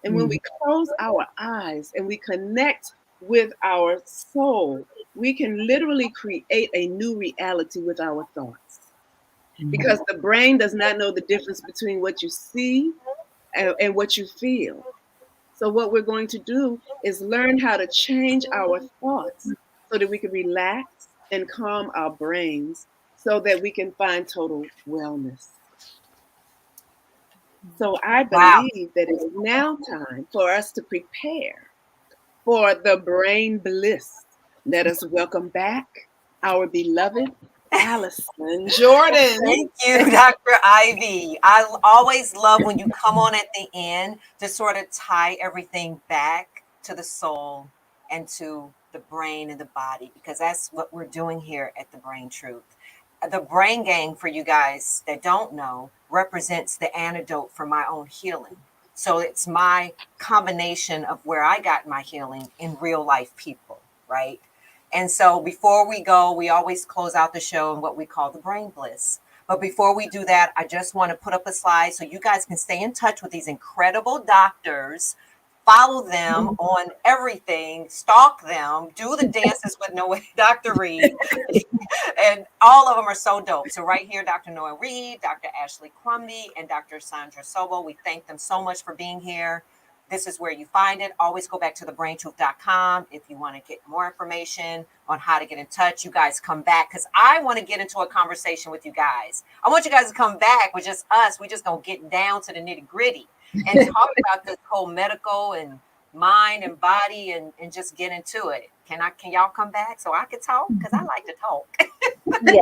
And when we close our eyes and we connect with our soul, we can literally create a new reality with our thoughts. Because the brain does not know the difference between what you see and what you feel. So what we're going to do is learn how to change our thoughts so that we can relax and calm our brains so that we can find total wellness. So I believe that it's now time for us to prepare for the brain bliss. Let us welcome back our beloved Allison Jordan. Thank you, Dr. Ivy. I always love when you come on at the end to sort of tie everything back to the soul and to the brain and the body, because that's what we're doing here at the Brain Truth. The Brain Gang, for you guys that don't know, represents the antidote for my own healing. So it's my combination of where I got my healing in real life people, right? And so before we go, we always close out the show in what we call the brain bliss. But before we do that, I just want to put up a slide so you guys can stay in touch with these incredible doctors. Follow them on everything, stalk them, do the dances with Dr. Reed. And all of them are so dope. So right here, Dr. Noah Reed, Dr. Ashley Crumby, and Dr. Sandra Sobel, we thank them so much for being here. This is where you find it. Always go back to thebraintruth.com if you want to get more information on how to get in touch. You guys come back because I want to get into a conversation with you guys. I want you guys to come back with just us. We just going to get down to the nitty gritty and talk about this whole medical and mind and body and just get into it. Can y'all come back so I can talk? Because I like to talk. Yeah.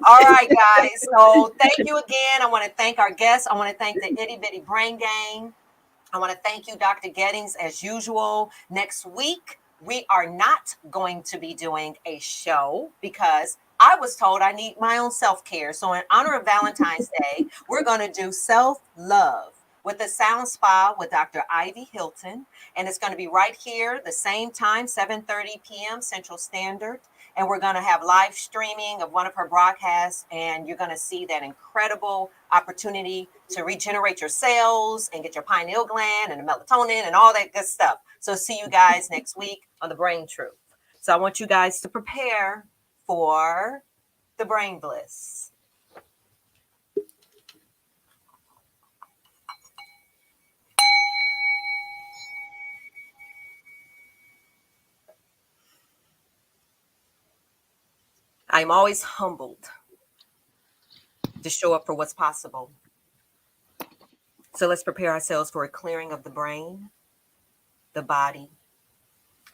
All right, guys. So thank you again. I want to thank our guests. I want to thank the Itty Bitty Brain Gang. I want to thank you, Dr. Gettings, as usual. Next week, we are not going to be doing a show because I was told I need my own self-care. So in honor of Valentine's Day, we're going to do self-love with the Sound Spa with Dr. Ivy Hilton. And it's going to be right here, the same time, 7:30 p.m. Central Standard. And we're going to have live streaming of one of her broadcasts. And you're going to see that incredible opportunity to regenerate your cells and get your pineal gland and the melatonin and all that good stuff. So see you guys next week on The Brain Truth. So I want you guys to prepare for the brain bliss. I'm always humbled to show up for what's possible. So let's prepare ourselves for a clearing of the brain, the body,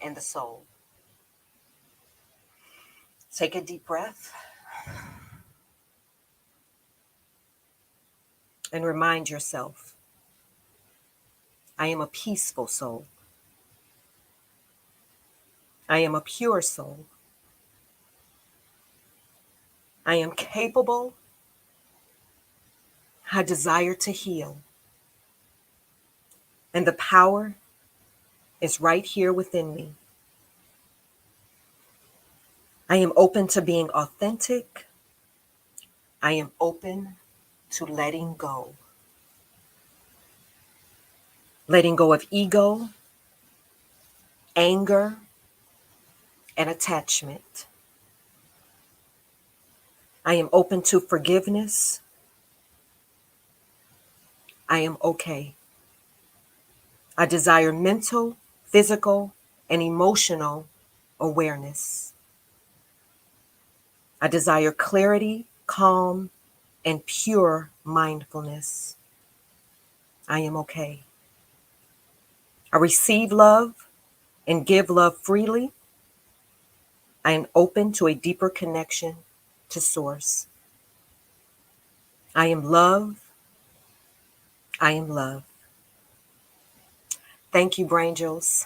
and the soul. Take a deep breath and remind yourself, I am a peaceful soul. I am a pure soul. I am capable. I desire to heal. And the power is right here within me. I am open to being authentic. I am open to letting go. Letting go of ego, anger, and attachment. I am open to forgiveness. I am okay. I desire mental, physical, and emotional awareness. I desire clarity, calm, and pure mindfulness. I am okay. I receive love and give love freely. I am open to a deeper connection to Source. I am love. I am love. Thank you, Brangels.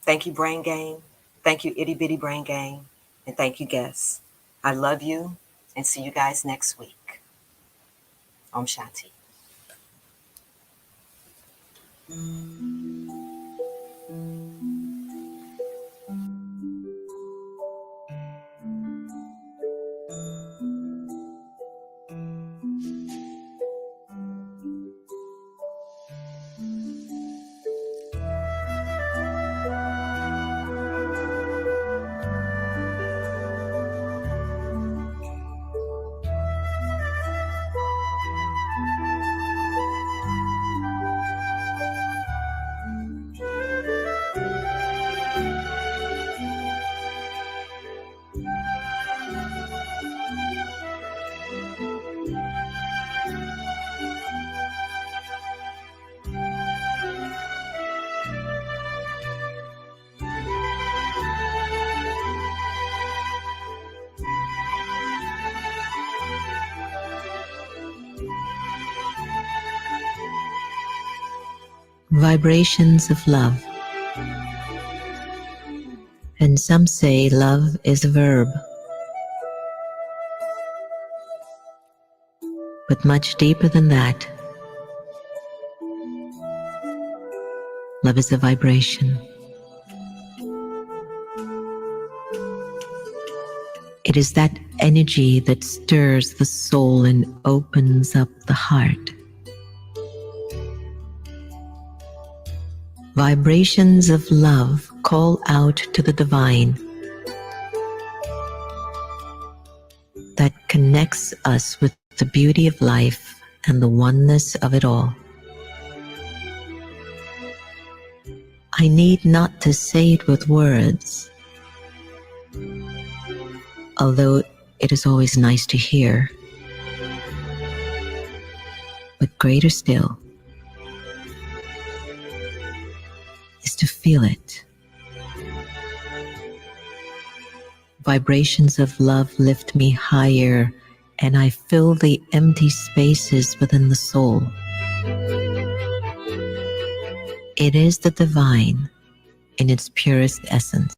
Thank you, Brain Gang. Thank you, Itty Bitty Brain Gang. And thank you, guests. I love you and see you guys next week. Om Shanti. Vibrations of love. And some say love is a verb. But much deeper than that, love is a vibration. It is that energy that stirs the soul and opens up the heart. Vibrations of love call out to the divine that connects us with the beauty of life and the oneness of it all. I need not to say it with words, although it is always nice to hear. But greater still is to feel it. Vibrations of love lift me higher, and I fill the empty spaces within the soul. It is the divine in its purest essence.